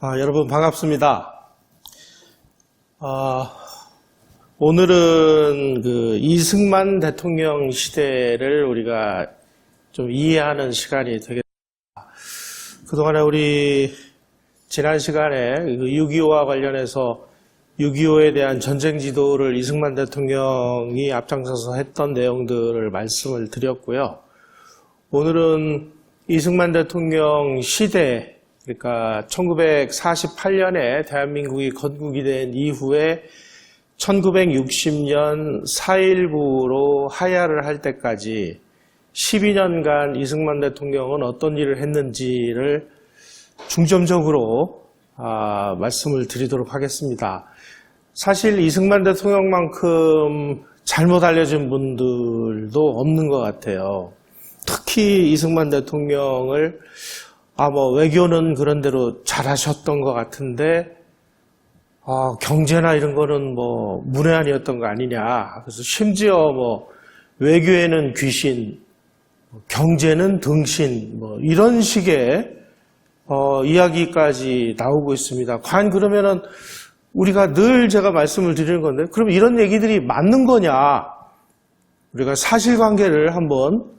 여러분 반갑습니다. 오늘은 이승만 대통령 시대를 우리가 좀 이해하는 시간이 되겠습니다. 그동안에 우리 지난 시간에 6.25와 관련해서 6.25에 대한 전쟁 지도를 이승만 대통령이 앞장서서 했던 내용들을 말씀을 드렸고요. 오늘은 이승만 대통령 시대, 그러니까 1948년에 대한민국이 건국이 된 이후에 1960년 4.19로 하야를 할 때까지 12년간 이승만 대통령은 어떤 일을 했는지를 중점적으로 말씀을 드리도록 하겠습니다. 사실 이승만 대통령만큼 잘못 알려진 분들도 없는 것 같아요. 특히 이승만 대통령을 외교는 그런 대로 잘하셨던 것 같은데 경제나 이런 거는 문외한이었던 거 아니냐. 그래서 심지어 외교에는 귀신, 경제는 등신, 이런 식의 이야기까지 나오고 있습니다. 과연 그러면은 우리가 늘 제가 말씀을 드리는 건데, 그럼 이런 얘기들이 맞는 거냐? 우리가 사실관계를 한번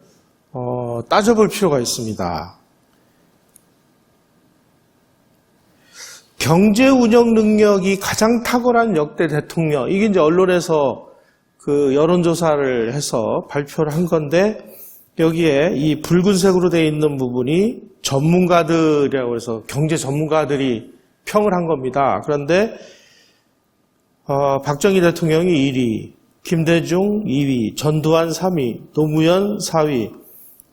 따져볼 필요가 있습니다. 경제 운영 능력이 가장 탁월한 역대 대통령, 이게 이제 언론에서 여론조사를 해서 발표를 한 건데, 여기에 이 붉은색으로 되어 있는 부분이 전문가들이라고 해서 경제 전문가들이 평을 한 겁니다. 그런데 박정희 대통령이 1위, 김대중 2위, 전두환 3위, 노무현 4위,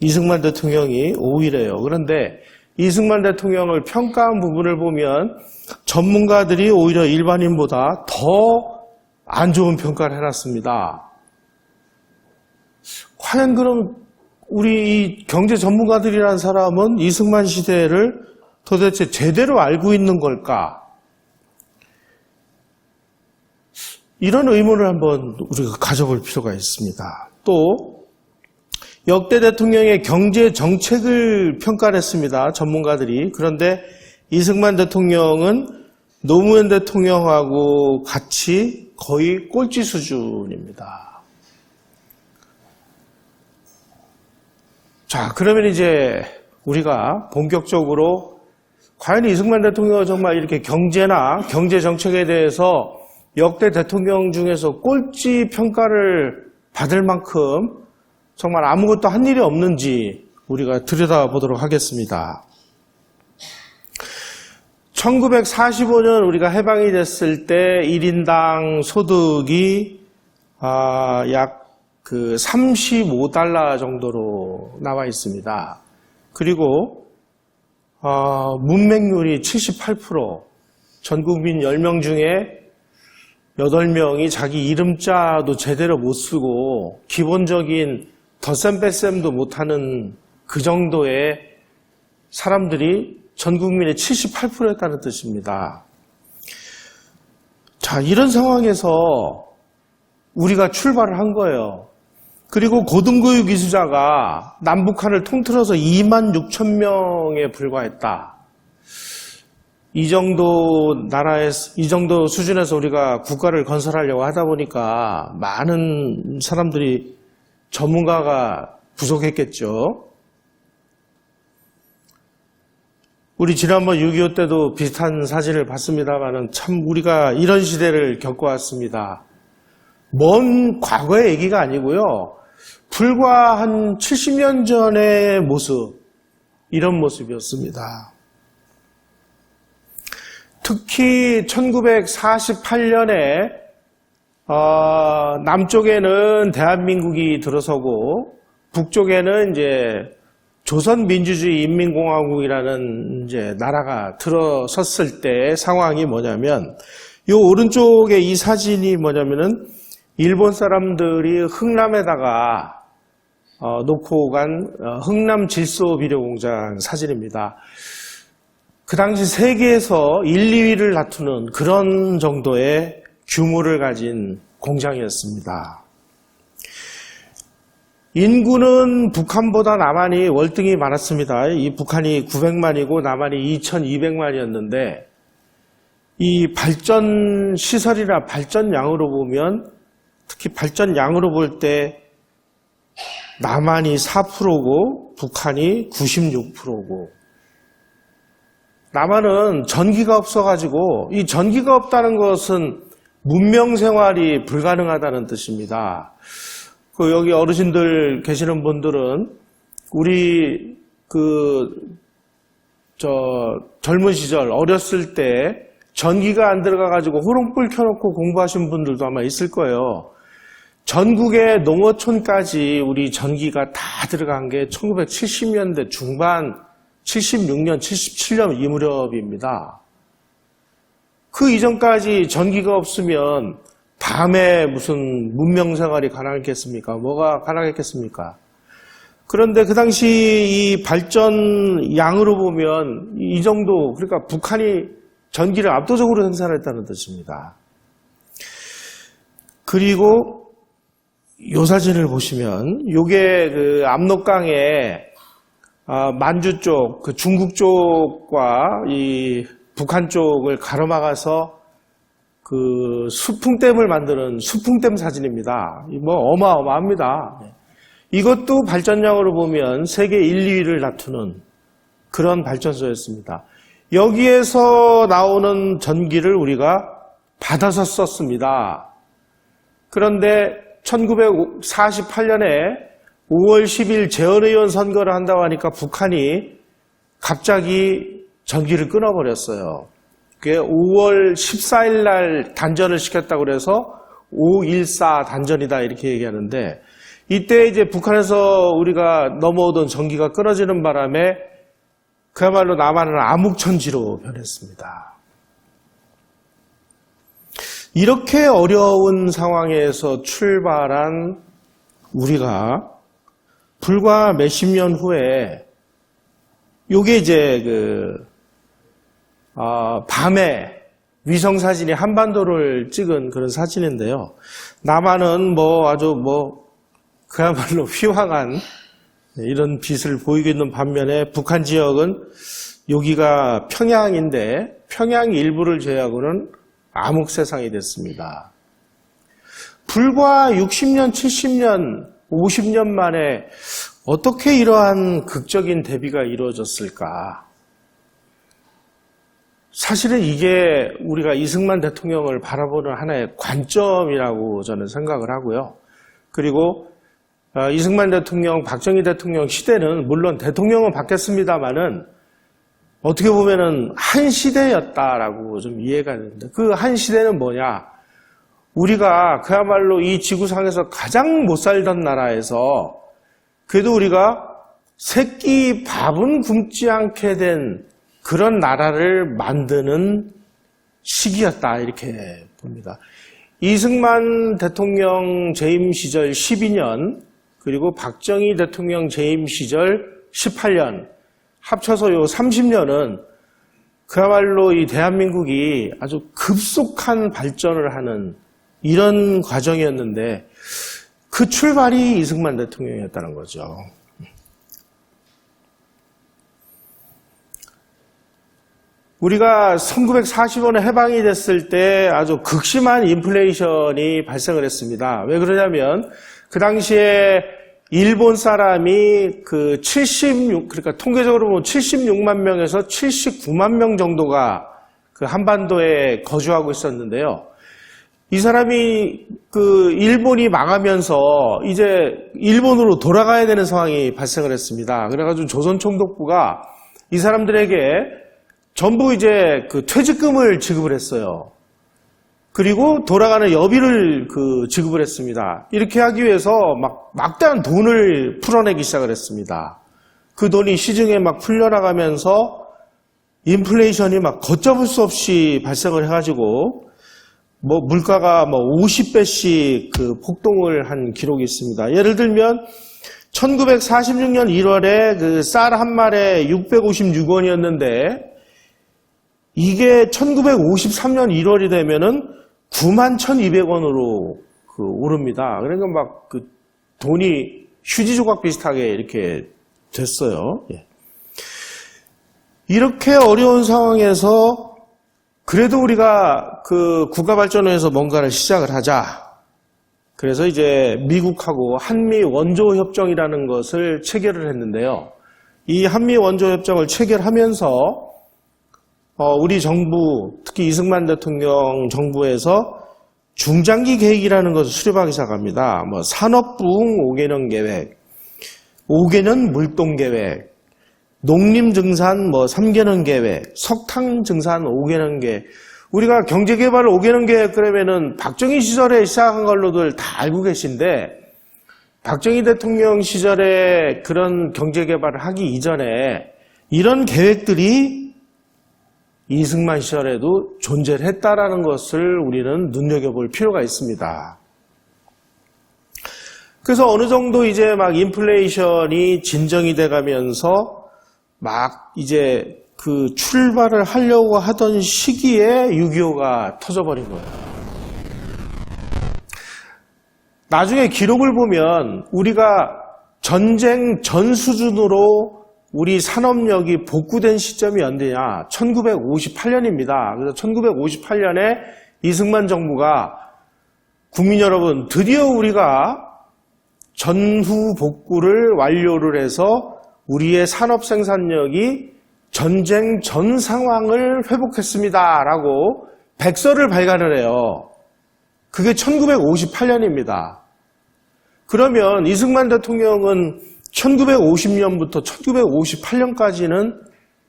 이승만 대통령이 5위래요. 그런데 이승만 대통령을 평가한 부분을 보면 전문가들이 오히려 일반인보다 더 안 좋은 평가를 해놨습니다. 과연 그럼 우리 이 경제 전문가들이라는 사람은 이승만 시대를 도대체 제대로 알고 있는 걸까? 이런 의문을 한번 우리가 가져볼 필요가 있습니다. 또 역대 대통령의 경제 정책을 평가를 했습니다. 전문가들이. 그런데 이승만 대통령은 노무현 대통령하고 같이 거의 꼴찌 수준입니다. 자, 그러면 이제 우리가 본격적으로 과연 이승만 대통령은 정말 이렇게 경제나 경제 정책에 대해서 역대 대통령 중에서 꼴찌 평가를 받을 만큼 정말 아무것도 한 일이 없는지 우리가 들여다보도록 하겠습니다. 1945년 우리가 해방이 됐을 때 1인당 소득이 약 35달러 정도로 나와 있습니다. 그리고 문맹률이 78%, 전 국민 10명 중에 8명이 자기 이름자도 제대로 못 쓰고 기본적인 덧셈 뺄셈도 못하는 그 정도의 사람들이 전 국민의 78%였다는 뜻입니다. 자, 이런 상황에서 우리가 출발을 한 거예요. 그리고 고등교육 이수자가 남북한을 통틀어서 2만 6천 명에 불과했다. 이 정도 나라에서, 이 정도 수준에서 우리가 국가를 건설하려고 하다 보니까 많은 사람들이 전문가가 부족했겠죠. 우리 지난번 6.25 때도 비슷한 사진을 봤습니다만은 참 우리가 이런 시대를 겪어왔습니다. 먼 과거의 얘기가 아니고요. 불과 한 70년 전의 모습, 이런 모습이었습니다. 특히 1948년에 남쪽에는 대한민국이 들어서고 북쪽에는 이제 조선민주주의 인민공화국이라는 이제 나라가 들어섰을 때 상황이 뭐냐면, 이 오른쪽에 이 사진이 뭐냐면은 일본 사람들이 흥남에다가 놓고 간 흥남 질소 비료 공장 사진입니다. 그 당시 세계에서 1, 2위를 다투는 그런 정도의 규모를 가진 공장이었습니다. 인구는 북한보다 남한이 월등히 많았습니다. 이 북한이 900만이고 남한이 2200만이었는데 이 발전 시설이나 발전량으로 보면, 특히 발전량으로 볼 때 남한이 4%고 북한이 96%고, 남한은 전기가 없어가지고, 이 전기가 없다는 것은 문명 생활이 불가능하다는 뜻입니다. 여기 어르신들 계시는 분들은 우리 젊은 시절 어렸을 때 전기가 안 들어가가지고 호롱불 켜놓고 공부하신 분들도 아마 있을 거예요. 전국의 농어촌까지 우리 전기가 다 들어간 게 1970년대 중반, 76년, 77년 이 무렵입니다. 그 이전까지 전기가 없으면 밤에 무슨 문명생활이 가능했겠습니까? 뭐가 가능했겠습니까? 그런데 그 당시 이 발전 양으로 보면 이 정도, 그러니까 북한이 전기를 압도적으로 생산했다는 뜻입니다. 그리고 이 사진을 보시면 이게 그 압록강에 만주 쪽, 그 중국 쪽과 이 북한 쪽을 가로막아서 그 수풍댐을 만드는 수풍댐 사진입니다. 뭐 어마어마합니다. 이것도 발전량으로 보면 세계 1, 2위를 다투는 그런 발전소였습니다. 여기에서 나오는 전기를 우리가 받아서 썼습니다. 그런데 1948년에 5월 10일 재헌의원 선거를 한다고 하니까 북한이 갑자기 전기를 끊어버렸어요. 그게 5월 14일 날 단전을 시켰다고 그래서 514 단전이다 이렇게 얘기하는데, 이때 이제 북한에서 우리가 넘어오던 전기가 끊어지는 바람에 그야말로 남한은 암흑천지로 변했습니다. 이렇게 어려운 상황에서 출발한 우리가 불과 몇십 년 후에 요게 이제 밤에 위성사진이 한반도를 찍은 그런 사진인데요. 남한은 아주 그야말로 휘황한 이런 빛을 보이고 있는 반면에 북한 지역은 여기가 평양인데 평양 일부를 제외하고는 암흑 세상이 됐습니다. 불과 60년, 70년, 50년 만에 어떻게 이러한 극적인 대비가 이루어졌을까? 사실은 이게 우리가 이승만 대통령을 바라보는 하나의 관점이라고 저는 생각을 하고요. 그리고 이승만 대통령, 박정희 대통령 시대는 물론 대통령은 바뀌었습니다만은 어떻게 보면은 한 시대였다라고 좀 이해가 되는데, 그 한 시대는 뭐냐? 우리가 그야말로 이 지구상에서 가장 못 살던 나라에서 그래도 우리가 새끼 밥은 굶지 않게 된 그런 나라를 만드는 시기였다 이렇게 봅니다. 이승만 대통령 재임 시절 12년 그리고 박정희 대통령 재임 시절 18년 합쳐서 요 30년은 그야말로 이 대한민국이 아주 급속한 발전을 하는 이런 과정이었는데 그 출발이 이승만 대통령이었다는 거죠. 우리가 1945년에 해방이 됐을 때 아주 극심한 인플레이션이 발생을 했습니다. 왜 그러냐면 그 당시에 일본 사람이 그러니까 통계적으로 보면 76만 명에서 79만 명 정도가 그 한반도에 거주하고 있었는데요. 이 사람이 일본이 망하면서 이제 일본으로 돌아가야 되는 상황이 발생을 했습니다. 그래가지고 조선총독부가 이 사람들에게 전부 이제 퇴직금을 지급을 했어요. 그리고 돌아가는 여비를 지급을 했습니다. 이렇게 하기 위해서 막대한 돈을 풀어내기 시작을 했습니다. 그 돈이 시중에 풀려나가면서 인플레이션이 걷잡을 수 없이 발생을 해가지고 물가가 50배씩 폭등을 한 기록이 있습니다. 예를 들면 1946년 1월에 쌀 한 말에 656원이었는데 이게 1953년 1월이 되면은 91,200원으로 오릅니다. 그러니까 돈이 휴지 조각 비슷하게 이렇게 됐어요. 예. 이렇게 어려운 상황에서 그래도 우리가 그 국가발전원에서 뭔가를 시작을 하자. 그래서 이제 미국하고 한미 원조협정이라는 것을 체결을 했는데요. 이 한미 원조협정을 체결하면서 우리 정부, 특히 이승만 대통령 정부에서 중장기 계획이라는 것을 수립하기 시작합니다. 산업부흥 5개년 계획, 5개년 물동 계획, 농림증산 3개년 계획, 석탄 증산 5개년 계획. 우리가 경제개발 5개년 계획 그러면은 박정희 시절에 시작한 걸로들 다 알고 계신데, 박정희 대통령 시절에 그런 경제개발을 하기 이전에 이런 계획들이 이승만 시절에도 존재를 했다라는 것을 우리는 눈여겨볼 필요가 있습니다. 그래서 어느 정도 이제 막 인플레이션이 진정이 돼가면서 막 이제 그 출발을 하려고 하던 시기에 6.25가 터져버린 거예요. 나중에 기록을 보면 우리가 전쟁 전 수준으로 우리 산업력이 복구된 시점이 언제냐? 1958년입니다. 그래서 1958년에 이승만 정부가 국민 여러분, 드디어 우리가 전후 복구를 완료를 해서 우리의 산업 생산력이 전쟁 전 상황을 회복했습니다라고 백서를 발간을 해요. 그게 1958년입니다. 그러면 이승만 대통령은 1950년부터 1958년까지는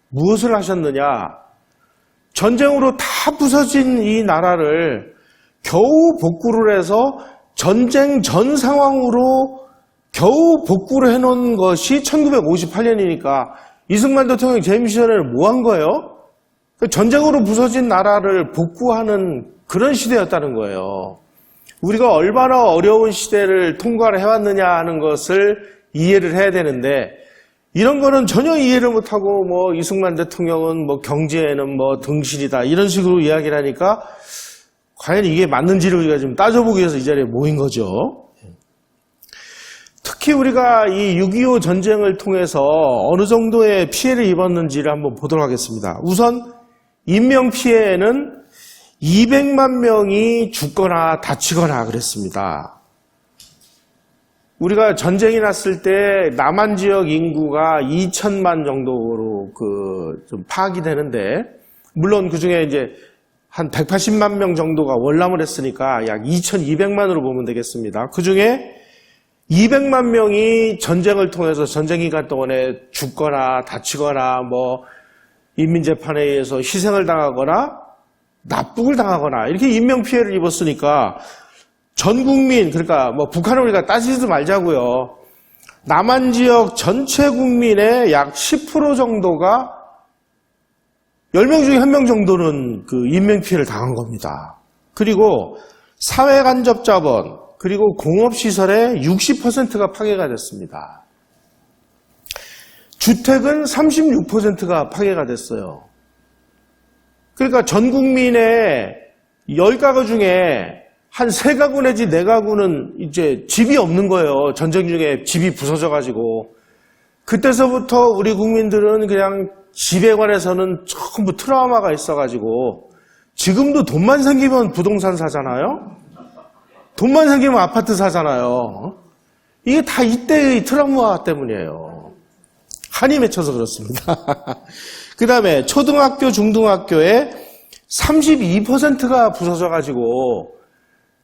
무엇을 하셨느냐? 전쟁으로 다 부서진 이 나라를 겨우 복구를 해서 전쟁 전 상황으로 겨우 복구를 해놓은 것이 1958년이니까 이승만 대통령 재임 시절에는 뭐 한 거예요? 전쟁으로 부서진 나라를 복구하는 그런 시대였다는 거예요. 우리가 얼마나 어려운 시대를 통과를 해왔느냐 하는 것을 이해를 해야 되는데, 이런 거는 전혀 이해를 못하고 이승만 대통령은 경제에는 등실이다 이런 식으로 이야기를 하니까 과연 이게 맞는지를 우리가 좀 따져보기 위해서 이 자리에 모인 거죠. 특히 우리가 이 6.25 전쟁을 통해서 어느 정도의 피해를 입었는지를 한번 보도록 하겠습니다. 우선 인명피해에는 200만 명이 죽거나 다치거나 그랬습니다. 우리가 전쟁이 났을 때 남한 지역 인구가 2천만 정도로 좀 파악이 되는데, 물론 그 중에 이제 한 180만 명 정도가 월남을 했으니까 약 2,200만으로 보면 되겠습니다. 그 중에 200만 명이 전쟁을 통해서 전쟁 기간 동안에 죽거나 다치거나 인민재판에 의해서 희생을 당하거나 납북을 당하거나 이렇게 인명피해를 입었으니까 전 국민, 그러니까 북한을 우리가 따지지도 말자고요. 남한 지역 전체 국민의 약 10% 정도가 10명 중에 1명 정도는 그 인명피해를 당한 겁니다. 그리고 사회간접자본, 그리고 공업시설의 60%가 파괴가 됐습니다. 주택은 36%가 파괴가 됐어요. 그러니까 전 국민의 10가구 중에 한 3가구 내지 4가구는 이제 집이 없는 거예요. 전쟁 중에 집이 부서져가지고. 그때서부터 우리 국민들은 그냥 집에 관해서는 전부 트라우마가 있어가지고, 지금도 돈만 생기면 부동산 사잖아요? 돈만 생기면 아파트 사잖아요. 이게 다 이때의 트라우마 때문이에요. 한이 맺혀서 그렇습니다. 그 다음에 초등학교, 중등학교에 32%가 부서져가지고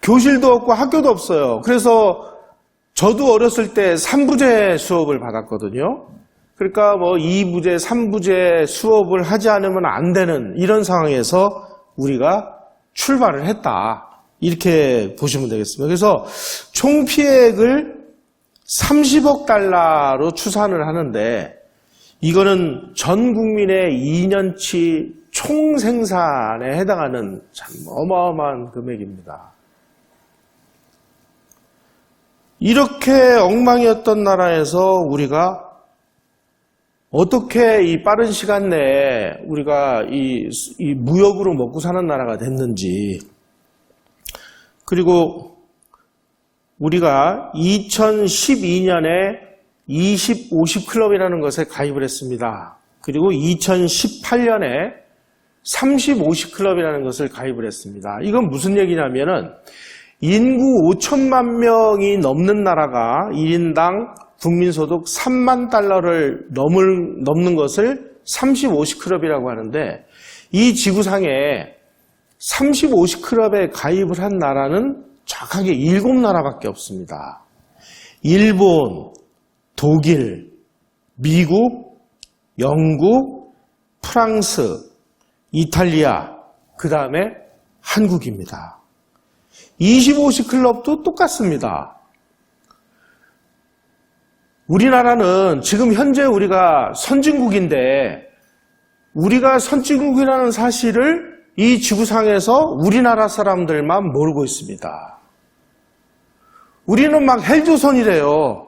교실도 없고 학교도 없어요. 그래서 저도 어렸을 때 3부제 수업을 받았거든요. 그러니까 2부제, 3부제 수업을 하지 않으면 안 되는 이런 상황에서 우리가 출발을 했다. 이렇게 보시면 되겠습니다. 그래서 총 피해액을 30억 달러로 추산을 하는데, 이거는 전 국민의 2년치 총 생산에 해당하는 참 어마어마한 금액입니다. 이렇게 엉망이었던 나라에서 우리가 어떻게 이 빠른 시간 내에 우리가 이 무역으로 먹고 사는 나라가 됐는지, 그리고 우리가 2012년에 20, 50클럽이라는 것에 가입을 했습니다. 그리고 2018년에 30-50클럽이라는 것을 가입을 했습니다. 이건 무슨 얘기냐면은 인구 5천만 명이 넘는 나라가 1인당 국민소득 3만 달러를 넘는 것을 30-50클럽이라고 하는데, 이 지구상에 30-50클럽에 가입을 한 나라는 정확하게 7나라밖에 없습니다. 일본, 독일, 미국, 영국, 프랑스, 이탈리아, 그 다음에 한국입니다. 20-50클럽도 똑같습니다. 우리나라는 지금 현재 우리가 선진국인데, 우리가 선진국이라는 사실을 이 지구상에서 우리나라 사람들만 모르고 있습니다. 우리는 막 헬조선이래요.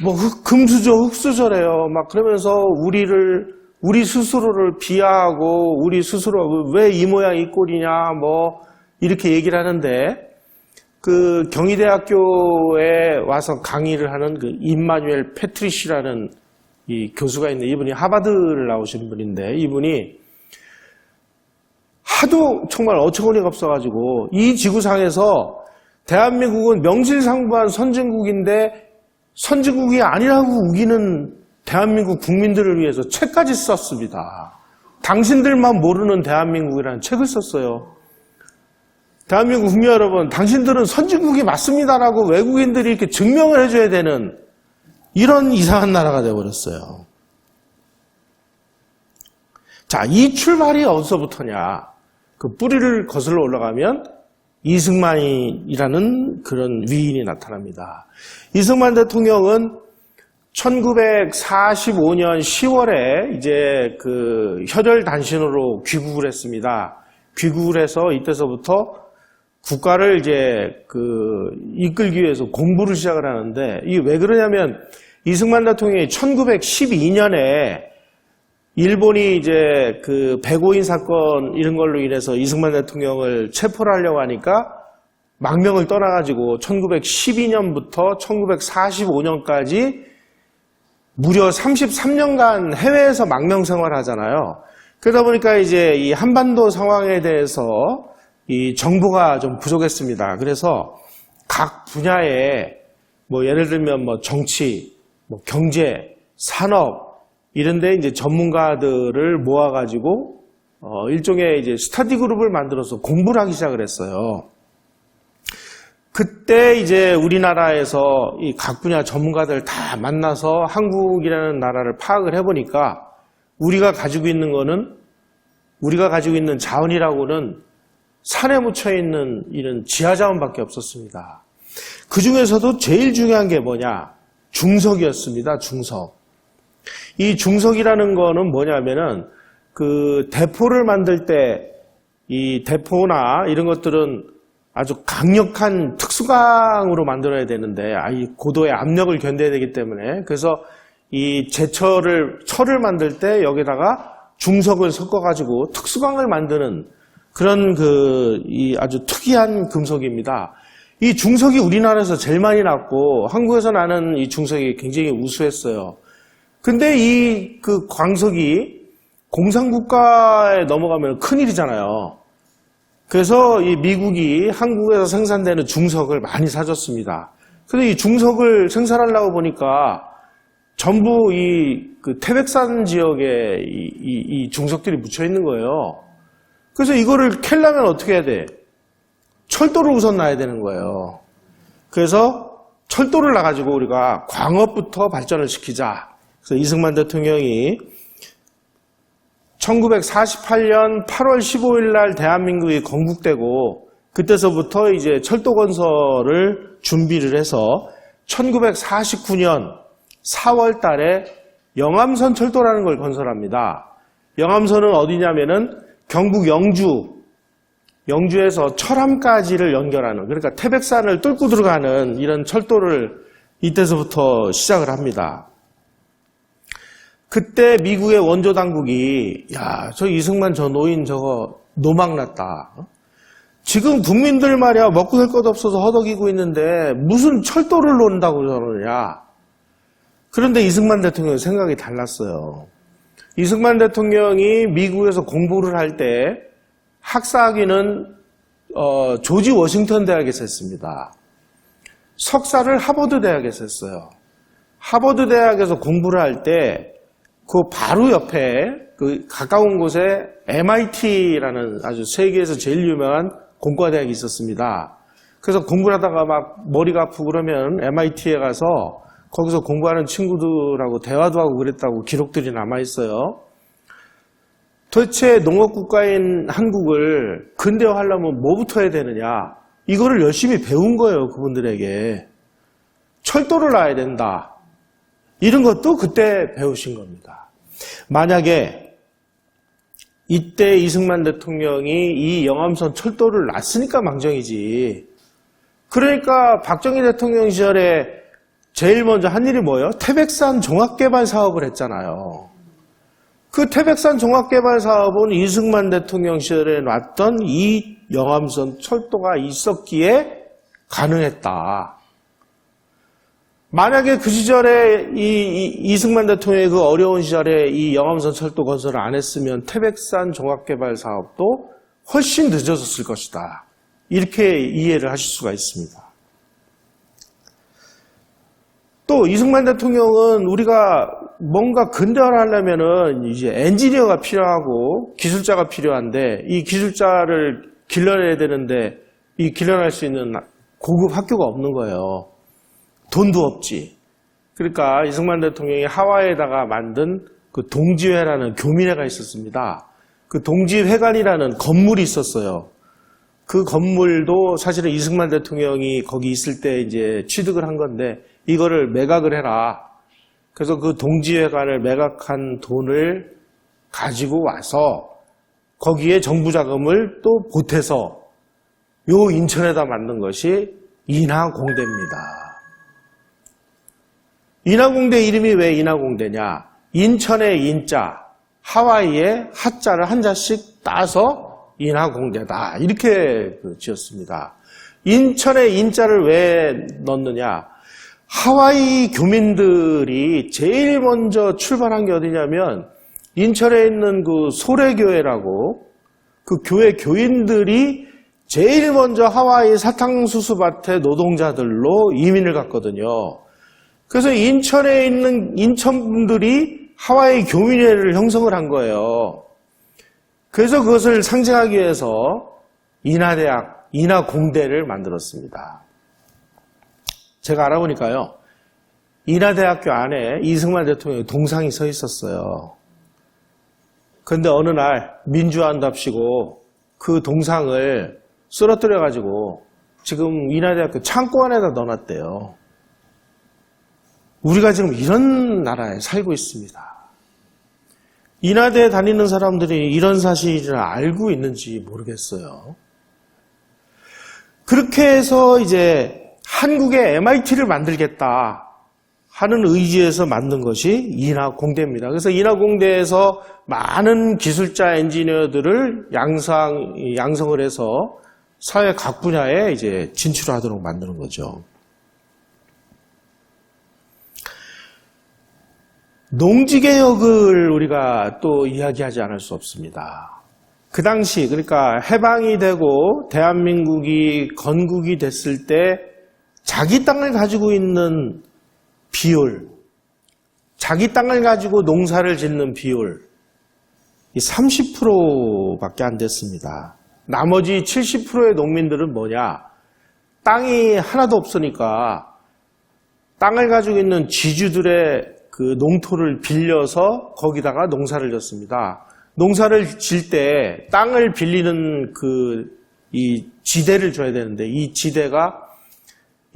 뭐 금수저, 흙수저래요. 막 그러면서 우리 스스로를 비하하고 우리 스스로 왜 이 모양 이 꼴이냐 뭐 이렇게 얘기를 하는데, 그 경희대학교에 와서 강의를 하는 그 임마누엘 패트리시라는 이 교수가 있는데, 이분이 하버드를 나오신 분인데, 이분이 하도 정말 어처구니가 없어가지고 이 지구상에서 대한민국은 명실상부한 선진국인데 선진국이 아니라고 우기는 대한민국 국민들을 위해서 책까지 썼습니다. 당신들만 모르는 대한민국이라는 책을 썼어요. 대한민국 국민 여러분, 당신들은 선진국이 맞습니다라고 외국인들이 이렇게 증명을 해줘야 되는 이런 이상한 나라가 되어버렸어요. 자, 이 출발이 어디서부터냐? 그 뿌리를 거슬러 올라가면 이승만이라는 그런 위인이 나타납니다. 이승만 대통령은 1945년 10월에 이제 그 혈혈단신으로 귀국을 했습니다. 귀국을 해서 이때서부터 국가를 이제 이끌기 위해서 공부를 시작을 하는데, 이게 왜 그러냐면 이승만 대통령이 1912년에 일본이 이제 그 백오인 사건 이런 걸로 인해서 이승만 대통령을 체포를 하려고 하니까 망명을 떠나가지고 1912년부터 1945년까지 무려 33년간 해외에서 망명 생활을 하잖아요. 그러다 보니까 이제 이 한반도 상황에 대해서 이 정보가 좀 부족했습니다. 그래서 각 분야에 뭐 예를 들면 뭐 정치, 뭐 경제, 산업 이런데 이제 전문가들을 모아가지고 일종의 이제 스터디 그룹을 만들어서 공부를 하기 시작을 했어요. 그때 이제 우리나라에서 이 각 분야 전문가들 다 만나서 한국이라는 나라를 파악을 해보니까 우리가 가지고 있는 자원이라고는 산에 묻혀있는 이런 지하자원밖에 없었습니다. 그 중에서도 제일 중요한 게 뭐냐? 중석이었습니다. 중석. 이 중석이라는 거는 뭐냐면은 그 대포를 만들 때 이 대포나 이런 것들은 아주 강력한 특수강으로 만들어야 되는데 이 고도의 압력을 견뎌야 되기 때문에, 그래서 이 철을 만들 때 여기다가 중석을 섞어가지고 특수강을 만드는 그런 이 아주 특이한 금속입니다. 이 중석이 우리나라에서 제일 많이 났고 한국에서 나는 이 중석이 굉장히 우수했어요. 근데 이 그 광석이 공산국가에 넘어가면 큰일이잖아요. 그래서 이 미국이 한국에서 생산되는 중석을 많이 사줬습니다. 근데 이 중석을 생산하려고 보니까 전부 그 태백산 지역에 이 중석들이 묻혀 있는 거예요. 그래서 이거를 캘려면 어떻게 해야 돼? 철도를 우선 놔야 되는 거예요. 그래서 철도를 놔가지고 우리가 광업부터 발전을 시키자. 그래서 이승만 대통령이 1948년 8월 15일 날 대한민국이 건국되고 그때서부터 이제 철도 건설을 준비를 해서 1949년 4월 달에 영암선 철도라는 걸 건설합니다. 영암선은 어디냐면은 경북 영주에서 철암까지를 연결하는, 그러니까 태백산을 뚫고 들어가는 이런 철도를 이때서부터 시작을 합니다. 그때 미국의 원조 당국이 저 이승만 저 노인 저거 노망났다. 지금 국민들 말이야 먹고 살 것 없어서 허덕이고 있는데 무슨 철도를 놓는다고 저러느냐. 그런데 이승만 대통령 생각이 달랐어요. 이승만 대통령이 미국에서 공부를 할 때 학사학위는 조지 워싱턴 대학에서 했습니다. 석사를 하버드 대학에서 했어요. 하버드 대학에서 공부를 할 때 그 바로 옆에 그 가까운 곳에 MIT라는 아주 세계에서 제일 유명한 공과대학이 있었습니다. 그래서 공부를 하다가 막 머리가 아프고 그러면 MIT에 가서 거기서 공부하는 친구들하고 대화도 하고 그랬다고 기록들이 남아있어요. 도대체 농업국가인 한국을 근대화하려면 뭐부터 해야 되느냐. 이거를 열심히 배운 거예요, 그분들에게. 철도를 놔야 된다. 이런 것도 그때 배우신 겁니다. 만약에 이때 이승만 대통령이 이 영암선 철도를 놨으니까 망정이지. 그러니까 박정희 대통령 시절에 제일 먼저 한 일이 뭐예요? 태백산 종합개발 사업을 했잖아요. 그 태백산 종합개발 사업은 이승만 대통령 시절에 놨던 이 영암선 철도가 있었기에 가능했다. 만약에 그 시절에 이승만 대통령의 그 어려운 시절에 이 영암선 철도 건설을 안 했으면 태백산 종합개발 사업도 훨씬 늦어졌을 것이다. 이렇게 이해를 하실 수가 있습니다. 또 이승만 대통령은 우리가 뭔가 근대화를 하려면은 이제 엔지니어가 필요하고 기술자가 필요한데 이 기술자를 길러내야 되는데 이 길러낼 수 있는 고급 학교가 없는 거예요. 돈도 없지. 그러니까 이승만 대통령이 하와이에다가 만든 그 동지회라는 교민회가 있었습니다. 그 동지회관이라는 건물이 있었어요. 그 건물도 사실은 이승만 대통령이 거기 있을 때 이제 취득을 한 건데 이거를 매각을 해라. 그래서 그 동지회관을 매각한 돈을 가지고 와서 거기에 정부 자금을 또 보태서 요 인천에다 만든 것이 인하공대입니다. 인하공대 이름이 왜 인하공대냐? 인천의 인자, 하와이의 하자를 한 자씩 따서 인하공대다. 이렇게 지었습니다. 인천의 인자를 왜 넣느냐? 하와이 교민들이 제일 먼저 출발한 게 어디냐면 인천에 있는 그 소래교회라고 그 교회 교인들이 제일 먼저 하와이 사탕수수밭의 노동자들로 이민을 갔거든요. 그래서 인천에 있는 인천분들이 하와이 교민회를 형성을 한 거예요. 그래서 그것을 상징하기 위해서 인하대학, 인하공대를 만들었습니다. 제가 알아보니까요. 인하대학교 안에 이승만 대통령의 동상이 서 있었어요. 그런데 어느 날 민주화한답시고 그 동상을 쓰러뜨려가지고 지금 인하대학교 창고 안에다 넣어놨대요. 우리가 지금 이런 나라에 살고 있습니다. 인하대에 다니는 사람들이 이런 사실을 알고 있는지 모르겠어요. 그렇게 해서 이제 한국에 MIT를 만들겠다 하는 의지에서 만든 것이 인하공대입니다. 그래서 인하공대에서 많은 기술자 엔지니어들을 양성을 해서 사회 각 분야에 이제 진출하도록 만드는 거죠. 농지개혁을 우리가 또 이야기하지 않을 수 없습니다. 그 당시 그러니까 해방이 되고 대한민국이 건국이 됐을 때 자기 땅을 가지고 있는 비율, 자기 땅을 가지고 농사를 짓는 비율 30%밖에 안 됐습니다. 나머지 70%의 농민들은 뭐냐? 땅이 하나도 없으니까 땅을 가지고 있는 지주들의 그 농토를 빌려서 거기다가 농사를 졌습니다. 농사를 질 때 땅을 빌리는 이 지대를 줘야 되는데 이 지대가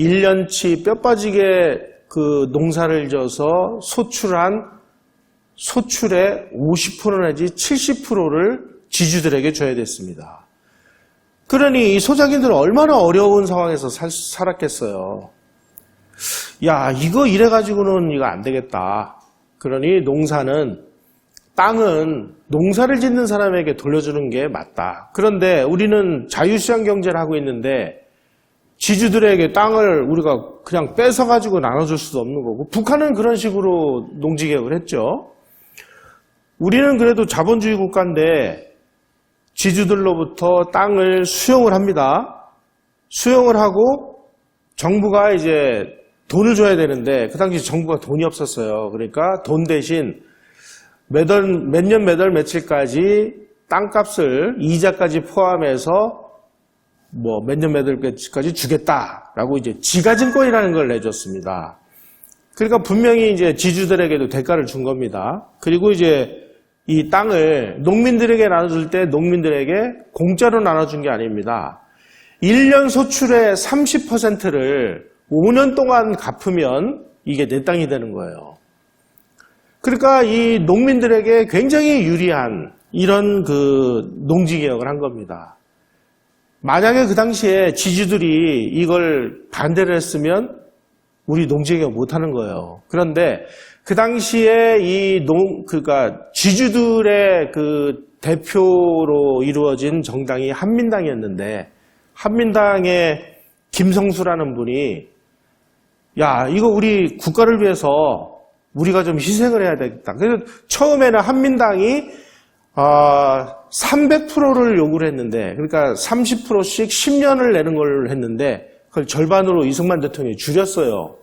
1년치 뼈 빠지게 그 농사를 져서 소출한 소출의 50% 내지 70%를 지주들에게 줘야 됐습니다. 그러니 이 소작인들은 얼마나 어려운 상황에서 살았겠어요. 야, 이거 이래가지고는 이거 안 되겠다. 그러니 땅은 농사를 짓는 사람에게 돌려주는 게 맞다. 그런데 우리는 자유시장 경제를 하고 있는데 지주들에게 땅을 우리가 그냥 뺏어가지고 나눠줄 수도 없는 거고 북한은 그런 식으로 농지개혁을 했죠. 우리는 그래도 자본주의 국가인데 지주들로부터 땅을 수용을 합니다. 수용을 하고 정부가 이제 돈을 줘야 되는데 그 당시 정부가 돈이 없었어요. 그러니까 돈 대신 몇 년 몇 월 며칠까지 땅값을 이자까지 포함해서 뭐 몇 년 몇 월 며칠까지 주겠다라고 이제 지가증권이라는 걸 내줬습니다. 그러니까 분명히 이제 지주들에게도 대가를 준 겁니다. 그리고 이제 이 땅을 농민들에게 나눠줄 때 농민들에게 공짜로 나눠준 게 아닙니다. 1년 소출의 30%를 5년 동안 갚으면 이게 내 땅이 되는 거예요. 그러니까 이 농민들에게 굉장히 유리한 이런 그 농지개혁을 한 겁니다. 만약에 그 당시에 지주들이 이걸 반대를 했으면 우리 농지개혁 못 하는 거예요. 그런데 그 당시에 그러니까 지주들의 그 대표로 이루어진 정당이 한민당이었는데 한민당의 김성수라는 분이 야, 이거 우리 국가를 위해서 우리가 좀 희생을 해야 되겠다. 그래서 처음에는 한민당이 300%를 요구를 했는데 그러니까 30%씩 10년을 내는 걸 했는데 그걸 절반으로 이승만 대통령이 줄였어요.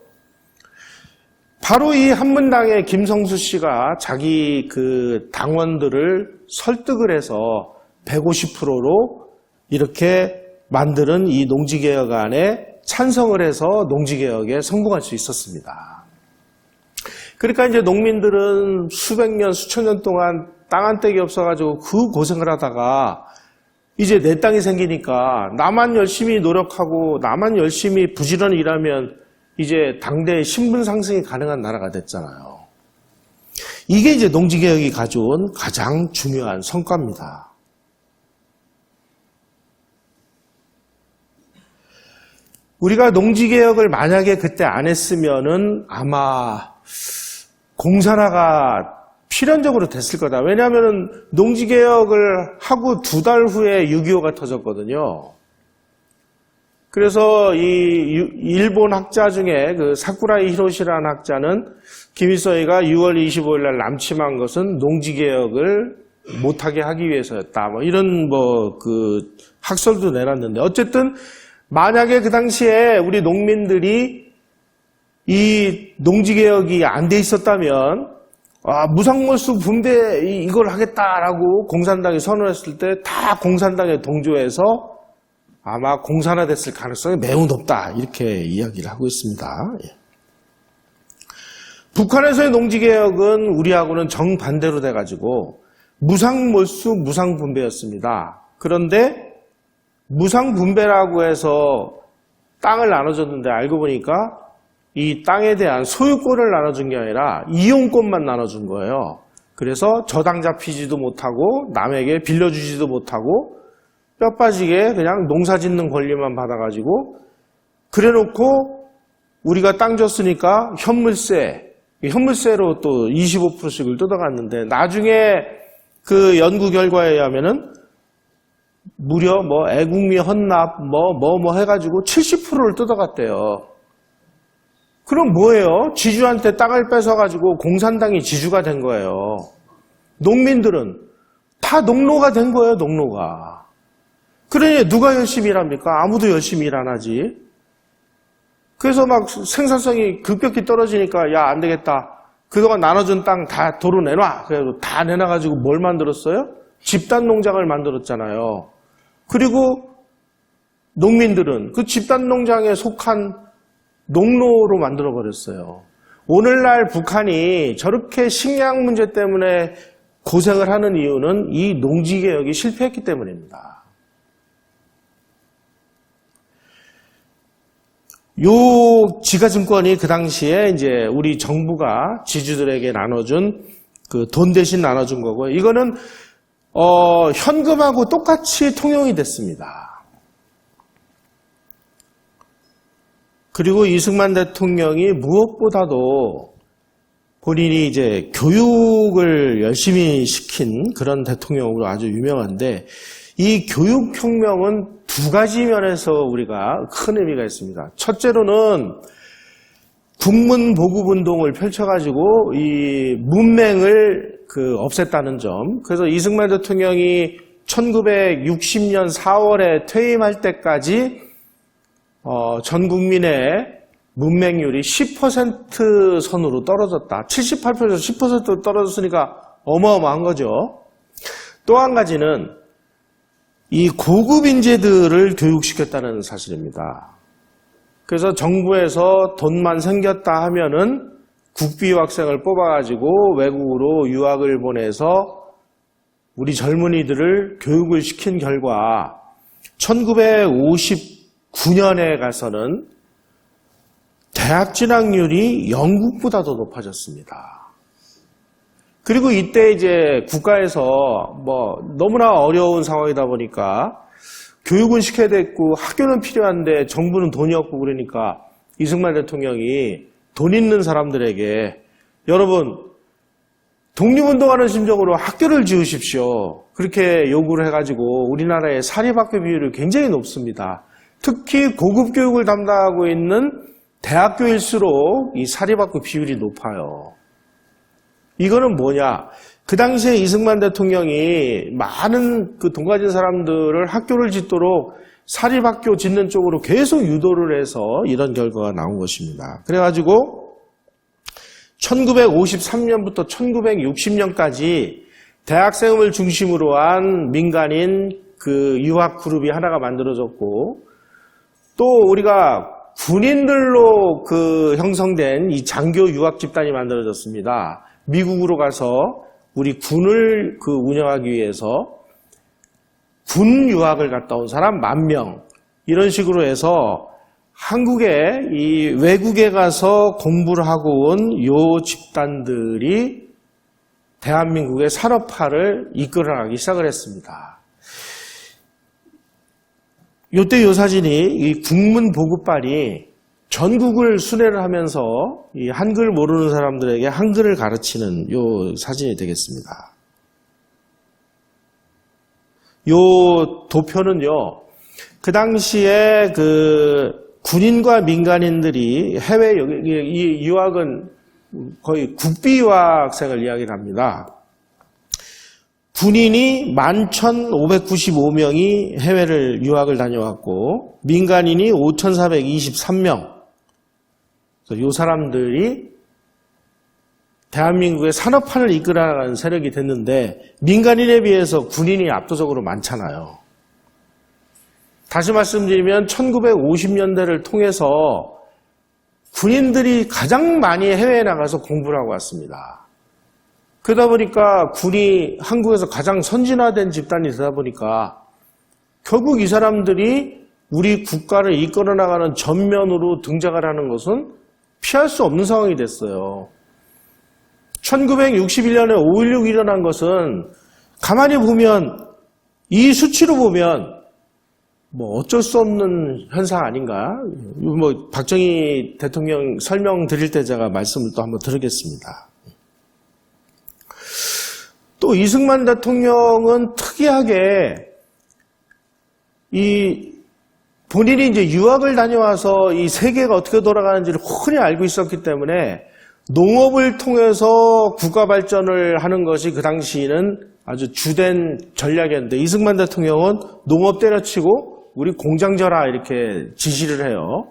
바로 이 한민당의 김성수 씨가 자기 그 당원들을 설득을 해서 150%로 이렇게 만드는 이 농지개혁안에 찬성을 해서 농지개혁에 성공할 수 있었습니다. 그러니까 이제 농민들은 수백 년, 수천 년 동안 땅 한 떼기 없어가지고 그 고생을 하다가 이제 내 땅이 생기니까 나만 열심히 노력하고 나만 열심히 부지런히 일하면 이제 당대의 신분 상승이 가능한 나라가 됐잖아요. 이게 이제 농지개혁이 가져온 가장 중요한 성과입니다. 우리가 농지개혁을 만약에 그때 안 했으면은 아마 공산화가 필연적으로 됐을 거다. 왜냐하면 농지개혁을 하고 2달 후에 6.25가 터졌거든요. 그래서 이 일본 학자 중에 그 사쿠라이 히로시라는 학자는 김일성이가 6월 25일 날 남침한 것은 농지개혁을 못하게 하기 위해서였다. 뭐 이런 그 학설도 내놨는데 어쨌든 만약에 그 당시에 우리 농민들이 이 농지개혁이 안 돼 있었다면 무상몰수 분배 이걸 하겠다라고 공산당이 선언했을 때 다 공산당에 동조해서 아마 공산화됐을 가능성이 매우 높다 이렇게 이야기를 하고 있습니다. 북한에서의 농지개혁은 우리하고는 정반대로 돼가지고 무상몰수 무상분배였습니다. 그런데 무상분배라고 해서 땅을 나눠줬는데 알고 보니까 이 땅에 대한 소유권을 나눠준 게 아니라 이용권만 나눠준 거예요. 그래서 저당 잡히지도 못하고 남에게 빌려주지도 못하고 뼈 빠지게 그냥 농사 짓는 권리만 받아가지고 그래놓고 우리가 땅 줬으니까 현물세로 또 25%씩을 뜯어갔는데 나중에 그 연구 결과에 의하면은 무려 애국미 헌납 해가지고 70%를 뜯어갔대요. 그럼 뭐예요? 지주한테 땅을 뺏어가지고 공산당이 지주가 된 거예요. 농민들은 다 농노가 된 거예요, 농노가. 그러니 누가 열심히 일합니까? 아무도 열심히 일 안 하지. 그래서 막 생산성이 급격히 떨어지니까 야, 안 되겠다. 그동안 나눠준 땅 다 도로 내놔. 그래서 다 내놔가지고 뭘 만들었어요? 집단 농장을 만들었잖아요. 그리고 농민들은 그 집단 농장에 속한 농노로 만들어버렸어요. 오늘날 북한이 저렇게 식량 문제 때문에 고생을 하는 이유는 이 농지개혁이 실패했기 때문입니다. 요 지가증권이 그 당시에 이제 우리 정부가 지주들에게 나눠준 그 돈 대신 나눠준 거고요. 이거는 현금하고 똑같이 통용이 됐습니다. 그리고 이승만 대통령이 무엇보다도 본인이 이제 교육을 열심히 시킨 그런 대통령으로 아주 유명한데 이 교육혁명은 두 가지 면에서 우리가 큰 의미가 있습니다. 첫째로는 국문보급운동을 펼쳐가지고 이 문맹을 없앴다는 점. 그래서 이승만 대통령이 1960년 4월에 퇴임할 때까지 전 국민의 문맹률이 10% 선으로 떨어졌다. 78%에서 10% 떨어졌으니까 어마어마한 거죠. 또 한 가지는 이 고급 인재들을 교육시켰다는 사실입니다. 그래서 정부에서 돈만 생겼다 하면은 국비 학생을 뽑아가지고 외국으로 유학을 보내서 우리 젊은이들을 교육을 시킨 결과 1959년에 가서는 대학 진학률이 영국보다도 높아졌습니다. 그리고 이때 이제 국가에서 너무나 어려운 상황이다 보니까 교육은 시켜야 됐고 학교는 필요한데 정부는 돈이 없고 그러니까 이승만 대통령이 돈 있는 사람들에게 여러분 독립운동하는 심정으로 학교를 지으십시오. 그렇게 요구를 해가지고 우리나라의 사립학교 비율이 굉장히 높습니다. 특히 고급 교육을 담당하고 있는 대학교일수록 이 사립학교 비율이 높아요. 이거는 뭐냐? 그 당시에 이승만 대통령이 많은 돈 가진 사람들을 학교를 짓도록 사립학교 짓는 쪽으로 계속 유도를 해서 이런 결과가 나온 것입니다. 그래가지고 1953년부터 1960년까지 대학생을 중심으로 한 민간인 유학 그룹이 하나가 만들어졌고 또 우리가 군인들로 형성된 이 장교 유학 집단이 만들어졌습니다. 미국으로 가서 우리 군을 운영하기 위해서 군 유학을 갔다 온 사람 10,000명 이런 식으로 해서 한국에 이 외국에 가서 공부를 하고 온 요 집단들이 대한민국의 산업화를 이끌어가기 시작을 했습니다. 요때 요 사진이 이 국문 보급반이 전국을 순회를 하면서 이 한글 모르는 사람들에게 한글을 가르치는 요 사진이 되겠습니다. 요 도표는요, 그 당시에 군인과 민간인들이 해외, 이 유학은 거의 국비 유학생을 이야기를 합니다. 군인이 11,595명이 해외를 유학을 다녀왔고, 민간인이 5,423명. 이 사람들이 대한민국의 산업화를 이끌어가는 세력이 됐는데 민간인에 비해서 군인이 압도적으로 많잖아요. 다시 말씀드리면 1950년대를 통해서 군인들이 가장 많이 해외에 나가서 공부를 하고 왔습니다. 그러다 보니까 군이 한국에서 가장 선진화된 집단이 되다 보니까 결국 이 사람들이 우리 국가를 이끌어 나가는 전면으로 등장을 하는 것은 피할 수 없는 상황이 됐어요. 1961년에 5.16이 일어난 것은 가만히 보면 이 수치로 보면 어쩔 수 없는 현상 아닌가? 박정희 대통령 설명 드릴 때 제가 말씀을 또 한번 드리겠습니다. 또 이승만 대통령은 특이하게 본인이 이제 유학을 다녀와서 이 세계가 어떻게 돌아가는지를 훤히 알고 있었기 때문에 농업을 통해서 국가 발전을 하는 것이 그 당시에는 아주 주된 전략이었는데 이승만 대통령은 농업 때려치고 우리 공장 져라 이렇게 지시를 해요.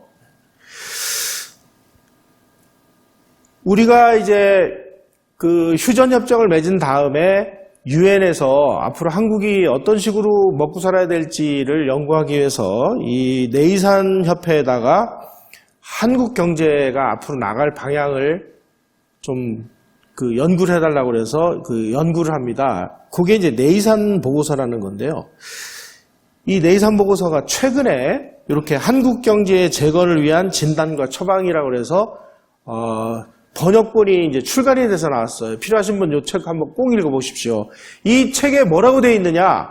우리가 이제 휴전협정을 맺은 다음에 유엔에서 앞으로 한국이 어떤 식으로 먹고 살아야 될지를 연구하기 위해서 이 네이산 협회에다가 한국 경제가 앞으로 나갈 방향을 좀 연구를 해달라고 그래서 연구를 합니다. 그게 이제 네이산 보고서라는 건데요. 이 네이산 보고서가 최근에 이렇게 한국 경제의 재건을 위한 진단과 처방이라고 그래서 번역본이 이제 출간이 돼서 나왔어요. 필요하신 분 이 책 한번 꼭 읽어보십시오. 이 책에 뭐라고 되어 있느냐?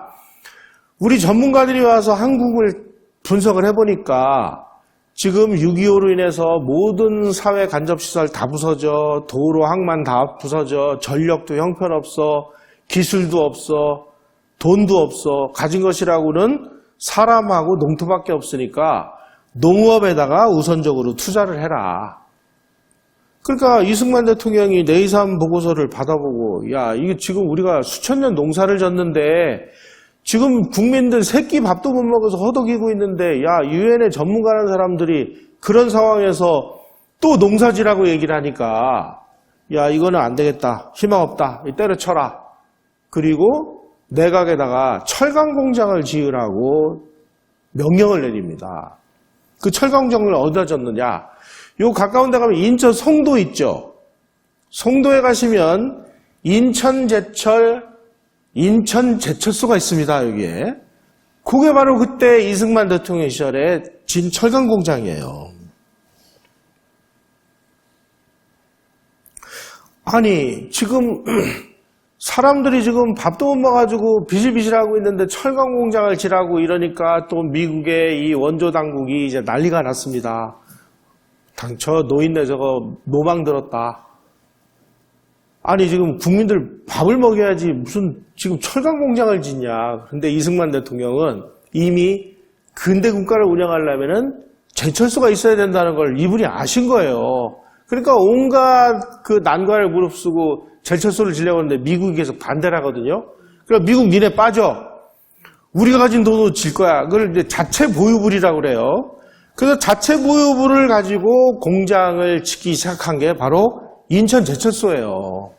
우리 전문가들이 와서 한국을 분석을 해보니까 지금 6.25로 인해서 모든 사회 간접시설 다 부서져, 도로, 항만 다 부서져, 전력도 형편없어, 기술도 없어, 돈도 없어, 가진 것이라고는 사람하고 농토밖에 없으니까 농업에다가 우선적으로 투자를 해라. 그러니까 이승만 대통령이 내의삼 보고서를 받아보고, 야, 이게 지금 우리가 수천 년 농사를 졌는데 지금 국민들 새끼 밥도 못 먹어서 허덕이고 있는데, 야, 유엔의 전문가라는 사람들이 그런 상황에서 또 농사지라고 얘기를 하니까, 야, 이거는 안 되겠다. 희망 없다. 때려쳐라. 그리고 내각에다가 철강 공장을 지으라고 명령을 내립니다. 그 철강 공장을 어디다 졌느냐? 요 가까운 데 가면 인천 송도 있죠. 송도에 가시면 인천 제철소가 있습니다. 여기에. 그게 바로 그때 이승만 대통령 시절에 진 철강 공장이에요. 아니, 지금 사람들이 지금 밥도 못 먹어가지고 비실비실하고 있는데 철강 공장을 지라고 이러니까 또 미국의 이 원조 당국이 이제 난리가 났습니다. 저 노인네 저거 노망 들었다. 아니, 지금 국민들 밥을 먹여야지 무슨 지금 철강 공장을 짓냐. 그런데 이승만 대통령은 이미 근대 국가를 운영하려면은 제철소가 있어야 된다는 걸 이분이 아신 거예요. 그러니까 온갖 그 난관을 무릅쓰고 제철소를 지려고 하는데 미국이 계속 반대를 하거든요. 그러니까 미국 니네 빠져. 우리가 가진 돈으로 질 거야. 그걸 이제 자체 보유물이라고 그래요. 그래서 자체 보유물을 가지고 공장을 짓기 시작한 게 바로 인천 제철소예요.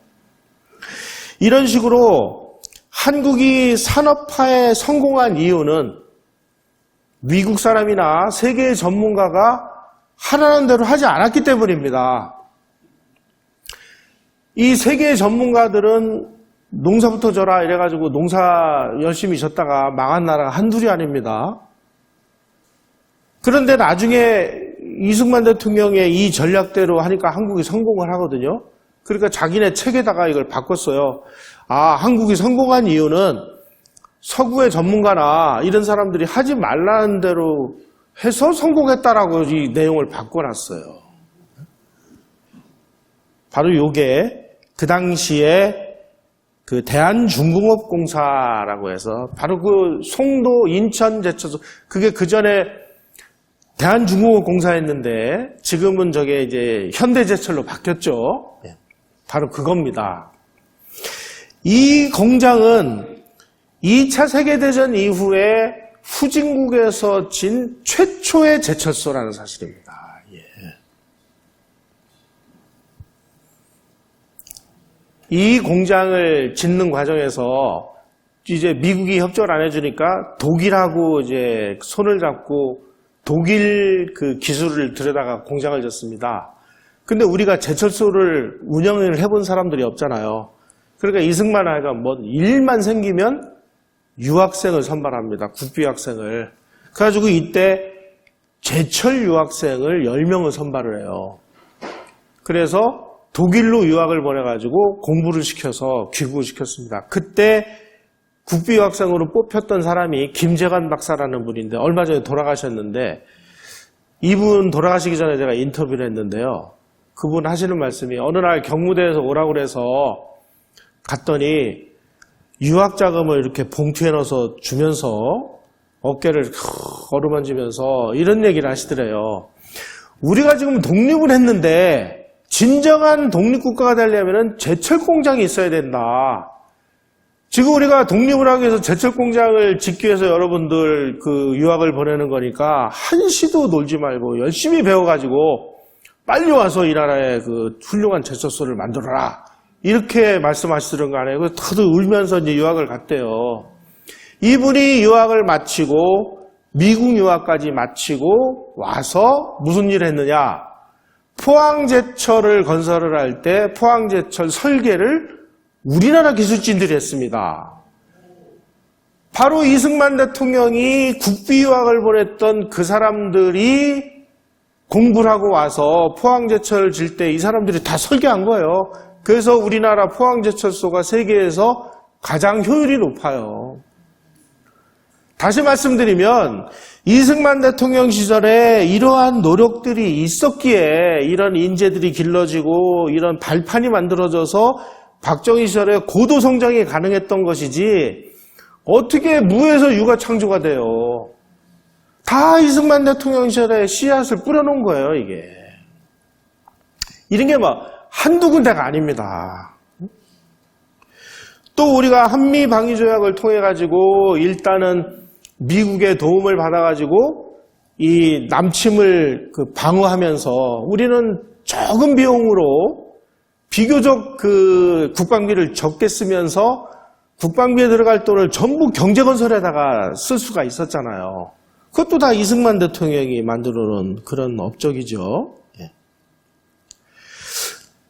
이런 식으로 한국이 산업화에 성공한 이유는 미국 사람이나 세계의 전문가가 하라는 대로 하지 않았기 때문입니다. 이 세계의 전문가들은 농사부터 져라 이래가지고 농사 열심히 졌다가 망한 나라가 한둘이 아닙니다. 그런데 나중에 이승만 대통령의 이 전략대로 하니까 한국이 성공을 하거든요. 그러니까 자기네 책에다가 이걸 바꿨어요. 아, 한국이 성공한 이유는 서구의 전문가나 이런 사람들이 하지 말라는 대로 해서 성공했다라고 이 내용을 바꿔놨어요. 바로 이게 그 당시에 그 대한중공업공사라고 해서 바로 그 송도 인천 제철소, 그게 그 전에 대한중공업공사였는데 지금은 저게 이제 현대제철로 바뀌었죠. 바로 그겁니다. 이 공장은 2차 세계대전 이후에 후진국에서 진 최초의 제철소라는 사실입니다. 이 공장을 짓는 과정에서 이제 미국이 협조를 안 해주니까 독일하고 이제 손을 잡고 독일 그 기술을 들여다가 공장을 짓습니다. 근데 우리가 제철소를 운영을 해본 사람들이 없잖아요. 그러니까 이승만 아이가 뭐 일만 생기면 유학생을 선발합니다. 국비 유학생을. 그래가지고 이때 제철 유학생을 10명을 선발을 해요. 그래서 독일로 유학을 보내가지고 공부를 시켜서 귀국을 시켰습니다. 그때 국비 유학생으로 뽑혔던 사람이 김재관 박사라는 분인데 얼마 전에 돌아가셨는데 이분 돌아가시기 전에 제가 인터뷰를 했는데요. 그분 하시는 말씀이 어느 날 경무대에서 오라고 그래서 갔더니 유학 자금을 이렇게 봉투에 넣어서 주면서 어깨를 어루만지면서 이런 얘기를 하시더래요. 우리가 지금 독립을 했는데 진정한 독립국가가 되려면 제철 공장이 있어야 된다. 지금 우리가 독립을 하기 위해서 제철 공장을 짓기 위해서 여러분들 그 유학을 보내는 거니까 한시도 놀지 말고 열심히 배워가지고 빨리 와서 이 나라에 그 훌륭한 제철소를 만들어라. 이렇게 말씀하시는 거 아니에요. 다들 울면서 이제 유학을 갔대요. 이분이 유학을 마치고 미국 유학까지 마치고 와서 무슨 일을 했느냐? 포항제철을 건설을 할 때 포항제철 설계를 우리나라 기술진들이 했습니다. 바로 이승만 대통령이 국비 유학을 보냈던 그 사람들이 공부를 하고 와서 포항제철을 질 때 이 사람들이 다 설계한 거예요. 그래서 우리나라 포항제철소가 세계에서 가장 효율이 높아요. 다시 말씀드리면 이승만 대통령 시절에 이러한 노력들이 있었기에 이런 인재들이 길러지고 이런 발판이 만들어져서 박정희 시절에 고도 성장이 가능했던 것이지 어떻게 무에서 유가 창조가 돼요. 다 이승만 대통령 시절에 씨앗을 뿌려놓은 거예요, 이게. 이런 게 뭐 한두 군데가 아닙니다. 또 우리가 한미방위조약을 통해 가지고 일단은 미국의 도움을 받아 가지고 이 남침을 방어하면서 우리는 적은 비용으로 비교적 국방비를 적게 쓰면서 국방비에 들어갈 돈을 전부 경제건설에다가 쓸 수가 있었잖아요. 그것도 다 이승만 대통령이 만들어 놓은 그런 업적이죠. 예.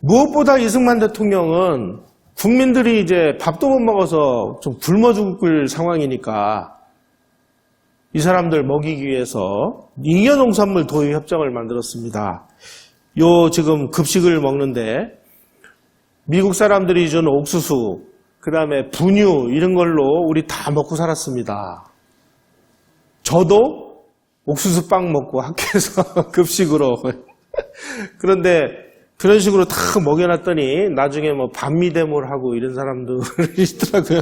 무엇보다 이승만 대통령은 국민들이 이제 밥도 못 먹어서 좀 굶어 죽을 상황이니까 이 사람들 먹이기 위해서 잉여농산물 도입 협정을 만들었습니다. 요 지금 급식을 먹는데 미국 사람들이 준 옥수수, 그 다음에 분유 이런 걸로 우리 다 먹고 살았습니다. 저도 옥수수빵 먹고 학교에서 급식으로. 그런데 그런 식으로 다 먹여놨더니 나중에 뭐 반미대모를 이런 사람들이 있더라고요.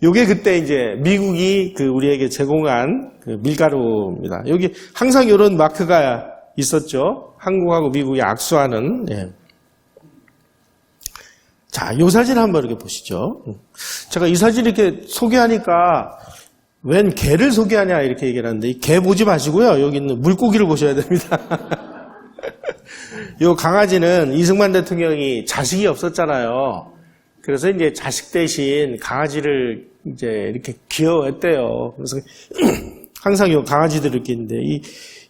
요게 그때 이제 미국이 우리에게 제공한 밀가루입니다. 여기 항상 이런 마크가 있었죠. 한국하고 미국이 악수하는. 예. 자, 요 사진 한번 이렇게 보시죠. 제가 이 사진 이렇게 소개하니까 웬 개를 소개하냐 이렇게 얘기를 하는데 이 개 보지 마시고요. 여기 있는 물고기를 보셔야 됩니다. 요 강아지는 이승만 대통령이 자식이 없었잖아요. 그래서 이제 자식 대신 강아지를 이제 이렇게 귀여워했대요. 그래서 항상 요 강아지들 이렇게 있는데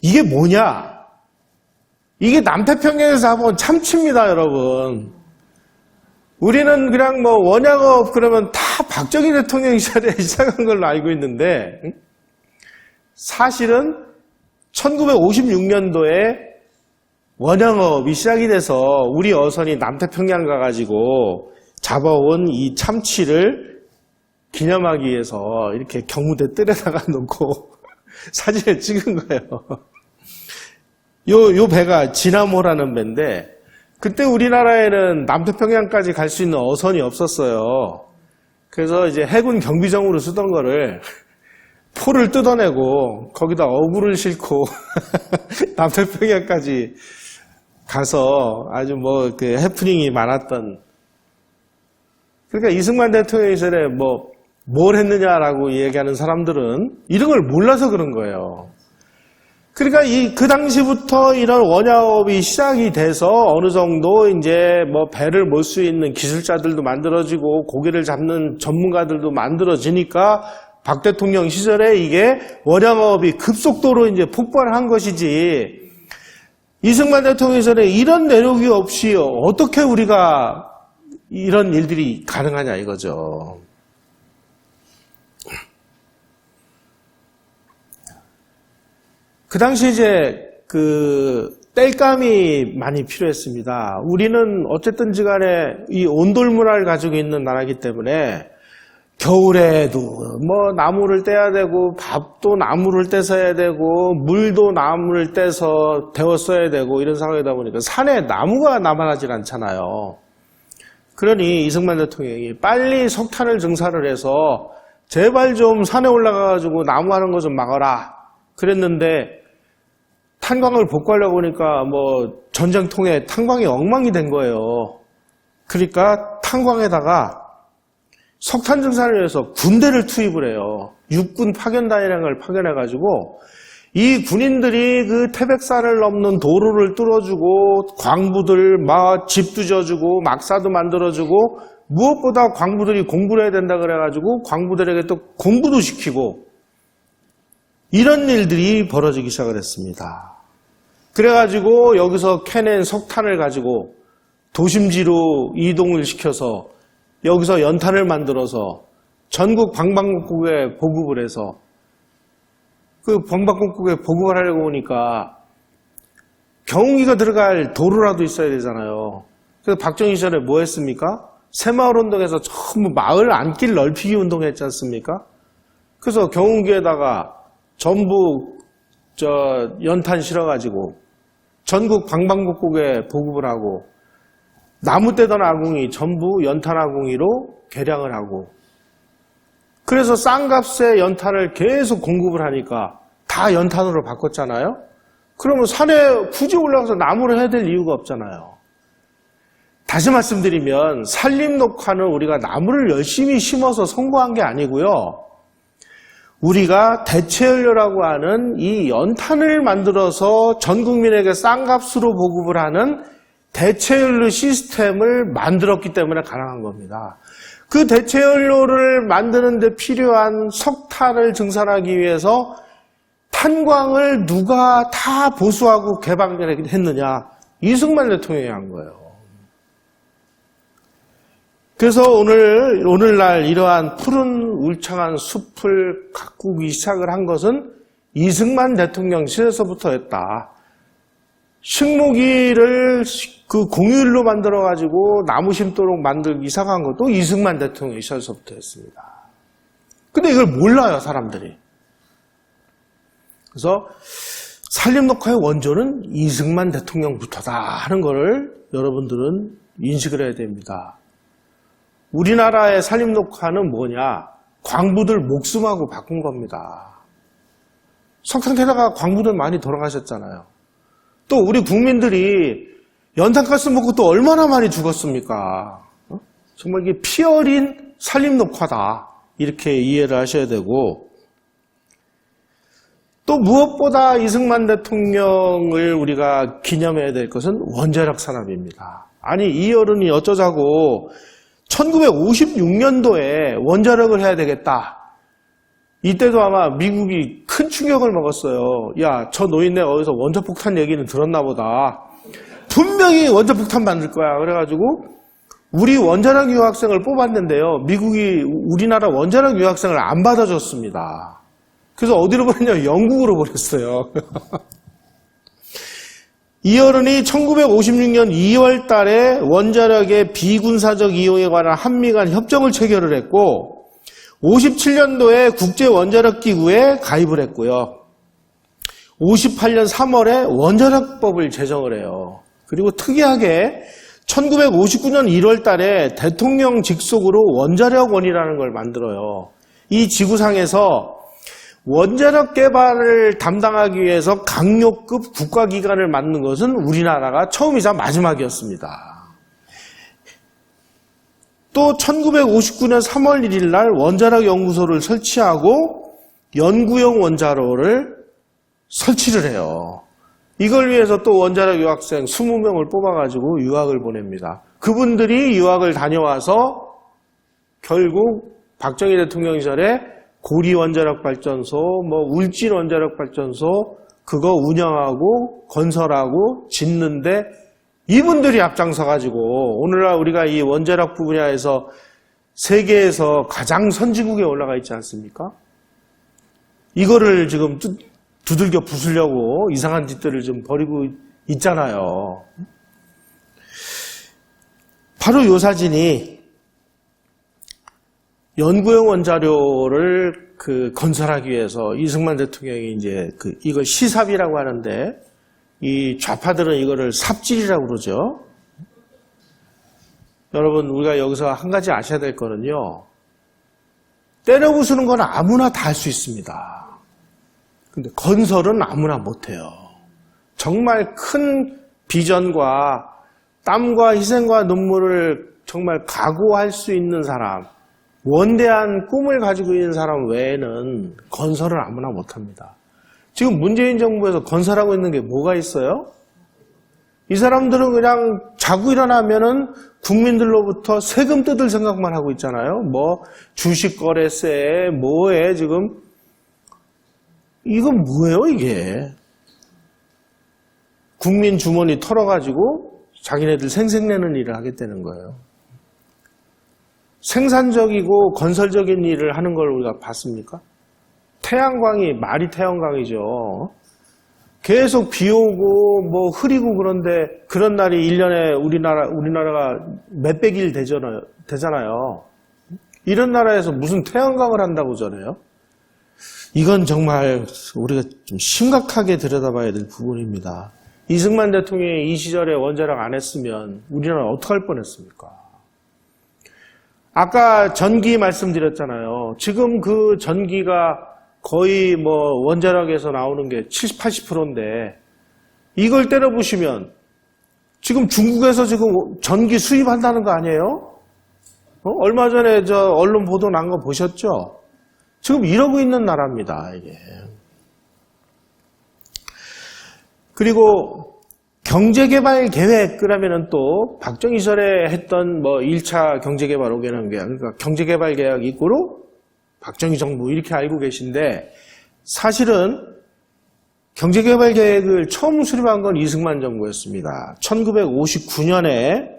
이게 뭐냐? 이게 남태평양에서 잡아온 참치입니다, 여러분. 우리는 그냥 뭐 원양어업 그러면 다 박정희 대통령 시절에 시작한 걸로 알고 있는데 사실은 1956년도에 원양어업이 시작이 돼서 우리 어선이 남태평양 가가지고 잡아온 이 참치를 기념하기 위해서 이렇게 경무대 뜰에다가 놓고 사진을 찍은 거예요. 요 배가 진화모라는 배인데 그때 우리나라에는 남태평양까지 갈 수 있는 어선이 없었어요. 그래서 이제 해군 경비정으로 쓰던 거를 포를 뜯어내고 거기다 어부를 싣고 남태평양까지 가서 아주 해프닝이 많았던. 그러니까 이승만 대통령 시절에 뭘 했느냐라고 얘기하는 사람들은 이런 걸 몰라서 그런 거예요. 그러니까 그 당시부터 이런 원야업이 시작이 돼서 어느 정도 이제 배를 몰 수 있는 기술자들도 만들어지고 고기를 잡는 전문가들도 만들어지니까 박 대통령 시절에 이게 원양어업이 급속도로 이제 폭발한 것이지 이승만 대통령 시절에 이런 내력이 없이 어떻게 우리가 이런 일들이 가능하냐 이거죠. 그 당시 이제 땔감이 많이 필요했습니다. 우리는 어쨌든지 간에 이 온돌 문화를 가지고 있는 나라이기 때문에 겨울에도 나무를 떼야 되고 밥도 나무를 떼서 해야 되고 물도 나무를 떼서 데워 써야 되고 이런 상황이다 보니까 산에 나무가 남아나질 않잖아요. 그러니 이승만 대통령이 빨리 석탄을 증사를 해서 제발 좀 산에 올라가가지고 나무하는 거 좀 막아라 그랬는데 탄광을 복구하려고 보니까 전쟁통에 탄광이 엉망이 된 거예요. 그러니까 탄광에다가 석탄 증산을 위해서 군대를 투입을 해요. 육군 파견단이라는 걸 파견해가지고 이 군인들이 태백산을 넘는 도로를 뚫어주고 광부들 집도 지어주고 막사도 만들어주고 무엇보다 광부들이 공부를 해야 된다 그래가지고 광부들에게 또 공부도 시키고 이런 일들이 벌어지기 시작을 했습니다. 그래가지고 여기서 캐낸 석탄을 가지고 도심지로 이동을 시켜서 여기서 연탄을 만들어서 전국 방방곡곡에 보급을 해서 방방곡곡에 보급을 하려고 보니까 경운기가 들어갈 도로라도 있어야 되잖아요. 그래서 박정희 시절에 뭐 했습니까? 새마을운동에서 전부 마을 안길 넓히기 운동했지 않습니까? 그래서 경운기에다가 전부 연탄 실어가지고 전국 방방곡곡에 보급을 하고 나무 떼던 아궁이 전부 연탄 아궁이로 개량을 하고 그래서 싼 값에 연탄을 계속 공급을 하니까 다 연탄으로 바꿨잖아요. 그러면 산에 굳이 올라가서 나무를 해야 될 이유가 없잖아요. 다시 말씀드리면 산림녹화는 우리가 나무를 열심히 심어서 성공한 게 아니고요. 우리가 대체연료라고 하는 이 연탄을 만들어서 전 국민에게 싼 값으로 보급을 하는 대체연료 시스템을 만들었기 때문에 가능한 겁니다. 그 대체연료를 만드는 데 필요한 석탄을 증산하기 위해서 탄광을 누가 다 보수하고 개방했느냐? 이승만 대통령이 한 거예요. 그래서 오늘날 이러한 푸른 울창한 숲을 가꾸기 시작을 한 것은 이승만 대통령 시대에서부터였다. 식목일을 그 공휴일로 만들어가지고 나무 심도록 만들기 시작한 것도 이승만 대통령 시대에서부터였습니다. 근데 이걸 몰라요, 사람들이. 그래서 산림녹화의 원조는 이승만 대통령부터다 하는 것을 여러분들은 인식을 해야 됩니다. 우리나라의 산림녹화는 뭐냐? 광부들 목숨하고 바꾼 겁니다. 석탄 캐다가 광부들 많이 돌아가셨잖아요. 또 우리 국민들이 연탄가스 먹고 또 얼마나 많이 죽었습니까? 정말 이게 피 어린 산림녹화다. 이렇게 이해를 하셔야 되고, 또 무엇보다 이승만 대통령을 우리가 기념해야 될 것은 원자력 산업입니다. 아니, 이 어른이 어쩌자고 1956년도에 원자력을 해야 되겠다. 이때도 아마 미국이 큰 충격을 먹었어요. 야, 저 노인네 어디서 원자폭탄 얘기는 들었나 보다. 분명히 원자폭탄 만들 거야. 그래가지고 우리 원자력 유학생을 뽑았는데요. 미국이 우리나라 원자력 유학생을 안 받아줬습니다. 그래서 어디로 보냈냐? 영국으로 보냈어요. 이 어른이 1956년 2월 달에 원자력의 비군사적 이용에 관한 한미 간 협정을 체결을 했고 57년도에 국제원자력기구에 가입을 했고요. 58년 3월에 원자력법을 제정을 해요. 그리고 특이하게 1959년 1월 달에 대통령 직속으로 원자력원이라는 걸 만들어요. 이 지구상에서 원자력 개발을 담당하기 위해서 강력급 국가기관을 만든 것은 우리나라가 처음이자 마지막이었습니다. 또 1959년 3월 1일 날 원자력 연구소를 설치하고 연구용 원자로를 설치를 해요. 이걸 위해서 또 원자력 유학생 20명을 뽑아가지고 유학을 보냅니다. 그분들이 유학을 다녀와서 결국 박정희 대통령 시절에 고리 원자력 발전소, 울진 원자력 발전소 그거 운영하고 건설하고 짓는데 이분들이 앞장서 가지고 오늘날 우리가 이 원자력 분야에서 세계에서 가장 선진국에 올라가 있지 않습니까? 이거를 지금 두들겨 부수려고 이상한 짓들을 좀 벌이고 있잖아요. 바로 이 사진이 연구용 원자료를 건설하기 위해서 이승만 대통령이 이제 이걸 시삽이라고 하는데 이 좌파들은 이거를 삽질이라고 그러죠. 여러분, 우리가 여기서 한 가지 아셔야 될 거는요. 때려 부수는 건 아무나 다 할 수 있습니다. 근데 건설은 아무나 못해요. 정말 큰 비전과 땀과 희생과 눈물을 정말 각오할 수 있는 사람, 원대한 꿈을 가지고 있는 사람 외에는 건설을 아무나 못합니다. 지금 문재인 정부에서 건설하고 있는 게 뭐가 있어요? 이 사람들은 그냥 자고 일어나면은 국민들로부터 세금 뜯을 생각만 하고 있잖아요. 주식거래세, 뭐에 지금. 이건 뭐예요, 이게? 국민 주머니 털어가지고 자기네들 생색내는 일을 하겠다는 거예요. 생산적이고 건설적인 일을 하는 걸 우리가 봤습니까? 태양광이 말이 태양광이죠. 계속 비 오고 흐리고 그런데 그런 날이 1년에 우리나라가 몇백일 되잖아요. 이런 나라에서 무슨 태양광을 한다고 전해요? 이건 정말 우리가 좀 심각하게 들여다봐야 될 부분입니다. 이승만 대통령이 이 시절에 원자력 안 했으면 우리나라 어떻게 할 뻔했습니까? 아까 전기 말씀드렸잖아요. 지금 그 전기가 거의 원자력에서 나오는 게 70, 80%인데 이걸 때려보시면 지금 중국에서 지금 전기 수입한다는 거 아니에요? 얼마 전에 저 언론 보도 난 거 보셨죠? 지금 이러고 있는 나라입니다, 이게. 그리고 경제개발 계획, 그러면은 또 박정희 시절에 했던 뭐 1차 경제개발 5개년 계획, 그러니까 경제개발 계획 이꼬로 박정희 정부 이렇게 알고 계신데, 사실은 경제개발 계획을 처음 수립한 건 이승만 정부였습니다. 58년에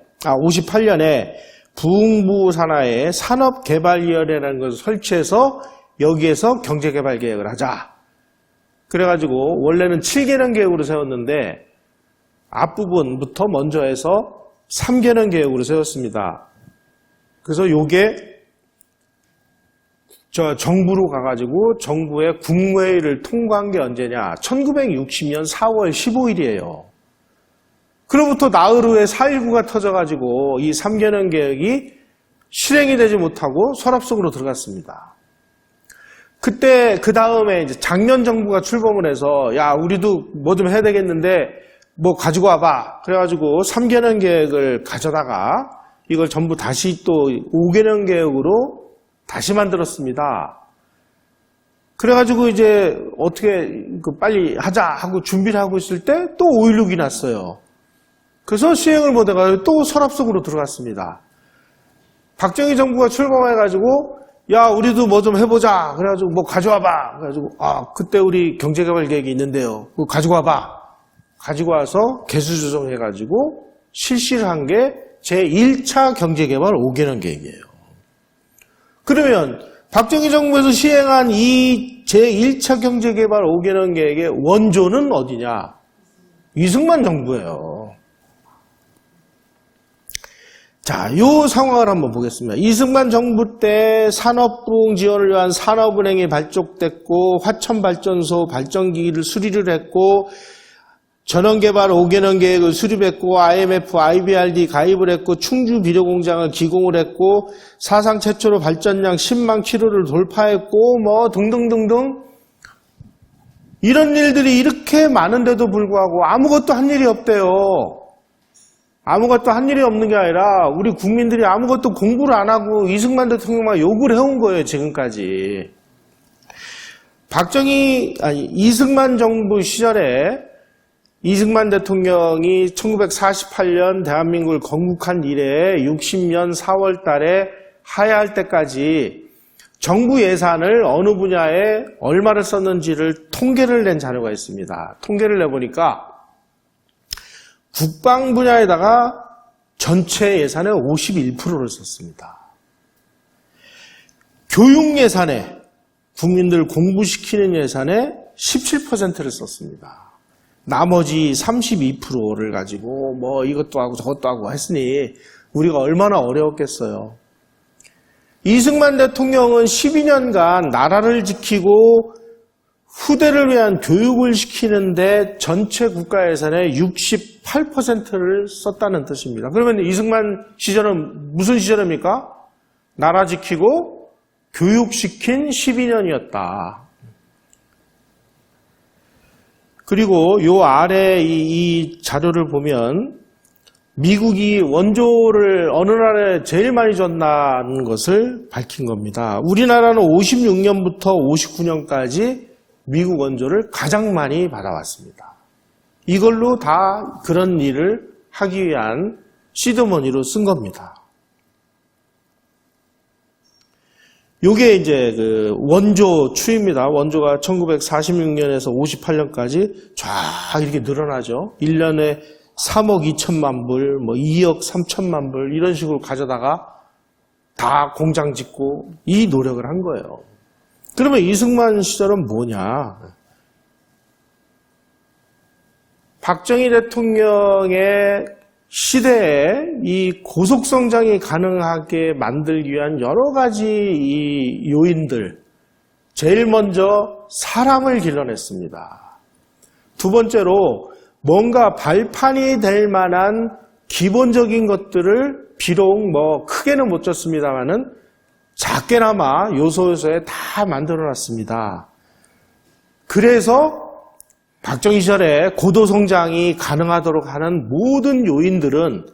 부흥부 산하에 산업개발위원회라는 것을 설치해서 여기에서 경제개발 계획을 하자. 그래가지고 원래는 7개년 계획으로 세웠는데 앞부분부터 먼저 해서 3개년 계획으로 세웠습니다. 그래서 요게 정부로 가가지고 정부의 국무회의를 통과한 게 언제냐? 1960년 4월 15일이에요. 그로부터 나흘 후에 4.19가 터져가지고 이 3개년 계획이 실행이 되지 못하고 서랍 속으로 들어갔습니다. 그때 그 다음에 이제 작년 정부가 출범을 해서 야 우리도 뭐 좀 해야 되겠는데 뭐 가지고 와봐. 그래가지고 3개년 계획을 가져다가 이걸 전부 다시 또 5개년 계획으로 다시 만들었습니다. 그래가지고 이제 어떻게 빨리 하자 하고 준비를 하고 있을 때 또 5.16이 났어요. 그래서 시행을 못해가지고 또 서랍 속으로 들어갔습니다. 박정희 정부가 출범해가지고 야 우리도 뭐 좀 해보자. 그래가지고 뭐 가져와봐. 그래가지고 그때 우리 경제개발 계획이 있는데요. 그거 가지고 와봐. 가지고 와서 개수조정해가지고 실시를 한 게 제1차 경제개발 5개년 계획이에요. 그러면 박정희 정부에서 시행한 이 제1차 경제개발 5개년 계획의 원조는 어디냐? 이승만 정부예요. 자, 요 상황을 한번 보겠습니다. 이승만 정부 때 산업부흥 지원을 위한 산업은행이 발족됐고 화천발전소 발전기기를 수리를 했고 전원개발 5개년 계획을 수립했고 IMF, IBRD 가입을 했고 충주 비료공장을 기공을 했고 사상 최초로 발전량 10만 킬로를 돌파했고 뭐 등등등등 이런 일들이 이렇게 많은데도 불구하고 아무것도 한 일이 없대요. 아무것도 한 일이 없는 게 아니라 우리 국민들이 아무것도 공부를 안 하고 이승만 대통령만 욕을 해온 거예요, 지금까지. 이승만 정부 시절에 이승만 대통령이 1948년 대한민국을 건국한 이래 60년 4월 달에 하야할 때까지 정부 예산을 어느 분야에 얼마를 썼는지를 통계를 낸 자료가 있습니다. 통계를 내보니까 국방 분야에다가 전체 예산의 51%를 썼습니다. 교육 예산에 국민들 공부시키는 예산의 17%를 썼습니다. 나머지 32%를 가지고 뭐 이것도 하고 저것도 하고 했으니 우리가 얼마나 어려웠겠어요. 이승만 대통령은 12년간 나라를 지키고 후대를 위한 교육을 시키는데 전체 국가 예산의 68%를 썼다는 뜻입니다. 그러면 이승만 시절은 무슨 시절입니까? 나라 지키고 교육시킨 12년이었다. 그리고 요 아래 이 자료를 보면 미국이 원조를 어느 나라에 제일 많이 줬다는 것을 밝힌 겁니다. 우리나라는 56년부터 59년까지 미국 원조를 가장 많이 받아왔습니다. 이걸로 다 그런 일을 하기 위한 시드머니로 쓴 겁니다. 요게 이제 그 원조 추입니다. 원조가 1946년에서 58년까지 쫙 이렇게 늘어나죠. 1년에 3억 2천만 불, 뭐 2억 3천만 불 이런 식으로 가져다가 다 공장 짓고 이 노력을 한 거예요. 그러면 이승만 시절은 뭐냐? 박정희 대통령의 시대에 이 고속성장이 가능하게 만들기 위한 여러 가지 이 요인들, 제일 먼저 사람을 길러냈습니다. 두 번째로 뭔가 발판이 될 만한 기본적인 것들을 비록 뭐 크게는 못 줬습니다만은 작게나마 요소요소에 다 만들어놨습니다. 그래서 박정희 시절에 고도 성장이 가능하도록 하는 모든 요인들은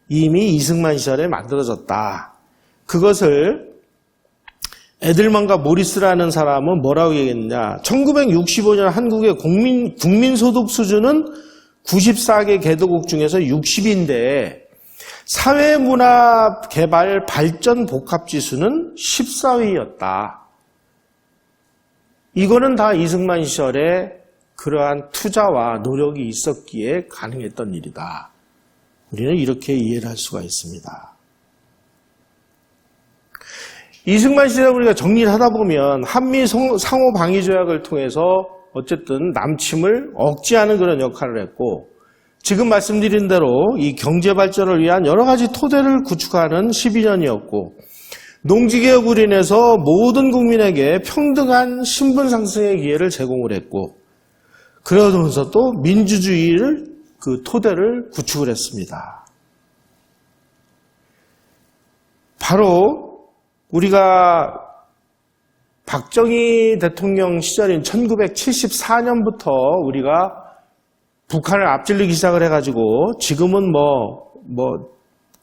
이미 이승만 시절에 만들어졌다. 그것을 에들먼과 모리스라는 사람은 뭐라고 얘기했느냐. 1965년 한국의 국민소득 수준은 94개 개도국 중에서 60인데 사회문화 개발 발전 복합지수는 14위였다. 이거는 다 이승만 시절에 그러한 투자와 노력이 있었기에 가능했던 일이다. 우리는 이렇게 이해를 할 수가 있습니다. 이승만 시대를 우리가 정리를 하다 보면 한미 상호 방위 조약을 통해서 어쨌든 남침을 억제하는 그런 역할을 했고, 지금 말씀드린 대로 이 경제 발전을 위한 여러 가지 토대를 구축하는 12년이었고, 농지개혁으로 인해서 모든 국민에게 평등한 신분 상승의 기회를 제공을 했고, 그러면서 또 민주주의를 그 토대를 구축을 했습니다. 바로 우리가 박정희 대통령 시절인 1974년부터 우리가 북한을 앞질르기 시작을 해가지고 지금은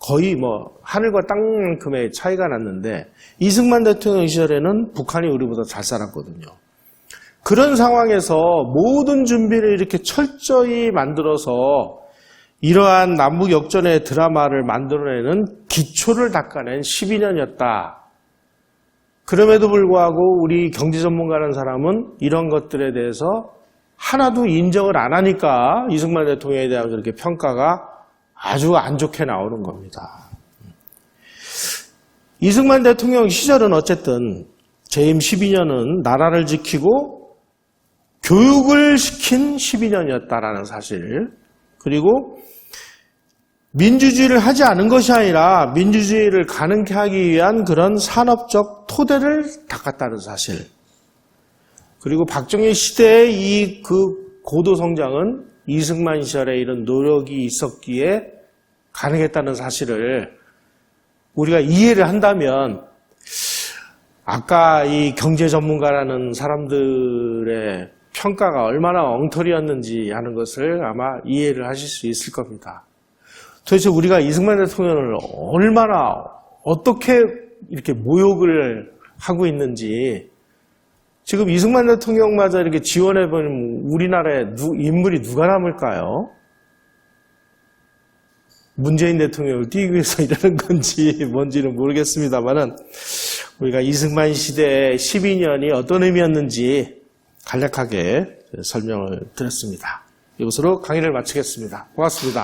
거의 하늘과 땅만큼의 차이가 났는데, 이승만 대통령 시절에는 북한이 우리보다 잘 살았거든요. 그런 상황에서 모든 준비를 이렇게 철저히 만들어서 이러한 남북 역전의 드라마를 만들어내는 기초를 닦아낸 12년이었다. 그럼에도 불구하고 우리 경제 전문가라는 사람은 이런 것들에 대해서 하나도 인정을 안 하니까 이승만 대통령에 대한 그렇게 평가가 아주 안 좋게 나오는 겁니다. 이승만 대통령 시절은 어쨌든 재임 12년은 나라를 지키고 교육을 시킨 12년이었다라는 사실, 그리고 민주주의를 하지 않은 것이 아니라 민주주의를 가능케 하기 위한 그런 산업적 토대를 닦았다는 사실, 그리고 박정희 시대의 이 고도 성장은 이승만 시절에 이런 노력이 있었기에 가능했다는 사실을 우리가 이해를 한다면, 아까 이 경제 전문가라는 사람들의 평가가 얼마나 엉터리였는지 하는 것을 아마 이해를 하실 수 있을 겁니다. 도대체 우리가 이승만 대통령을 얼마나 어떻게 이렇게 모욕을 하고 있는지, 지금 이승만 대통령마저 이렇게 지원해보면 우리나라에 인물이 누가 남을까요? 문재인 대통령을 띄우기 위해서 이러는 건지 뭔지는 모르겠습니다만은, 우리가 이승만 시대의 12년이 어떤 의미였는지 간략하게 설명을 드렸습니다. 이것으로 강의를 마치겠습니다. 고맙습니다.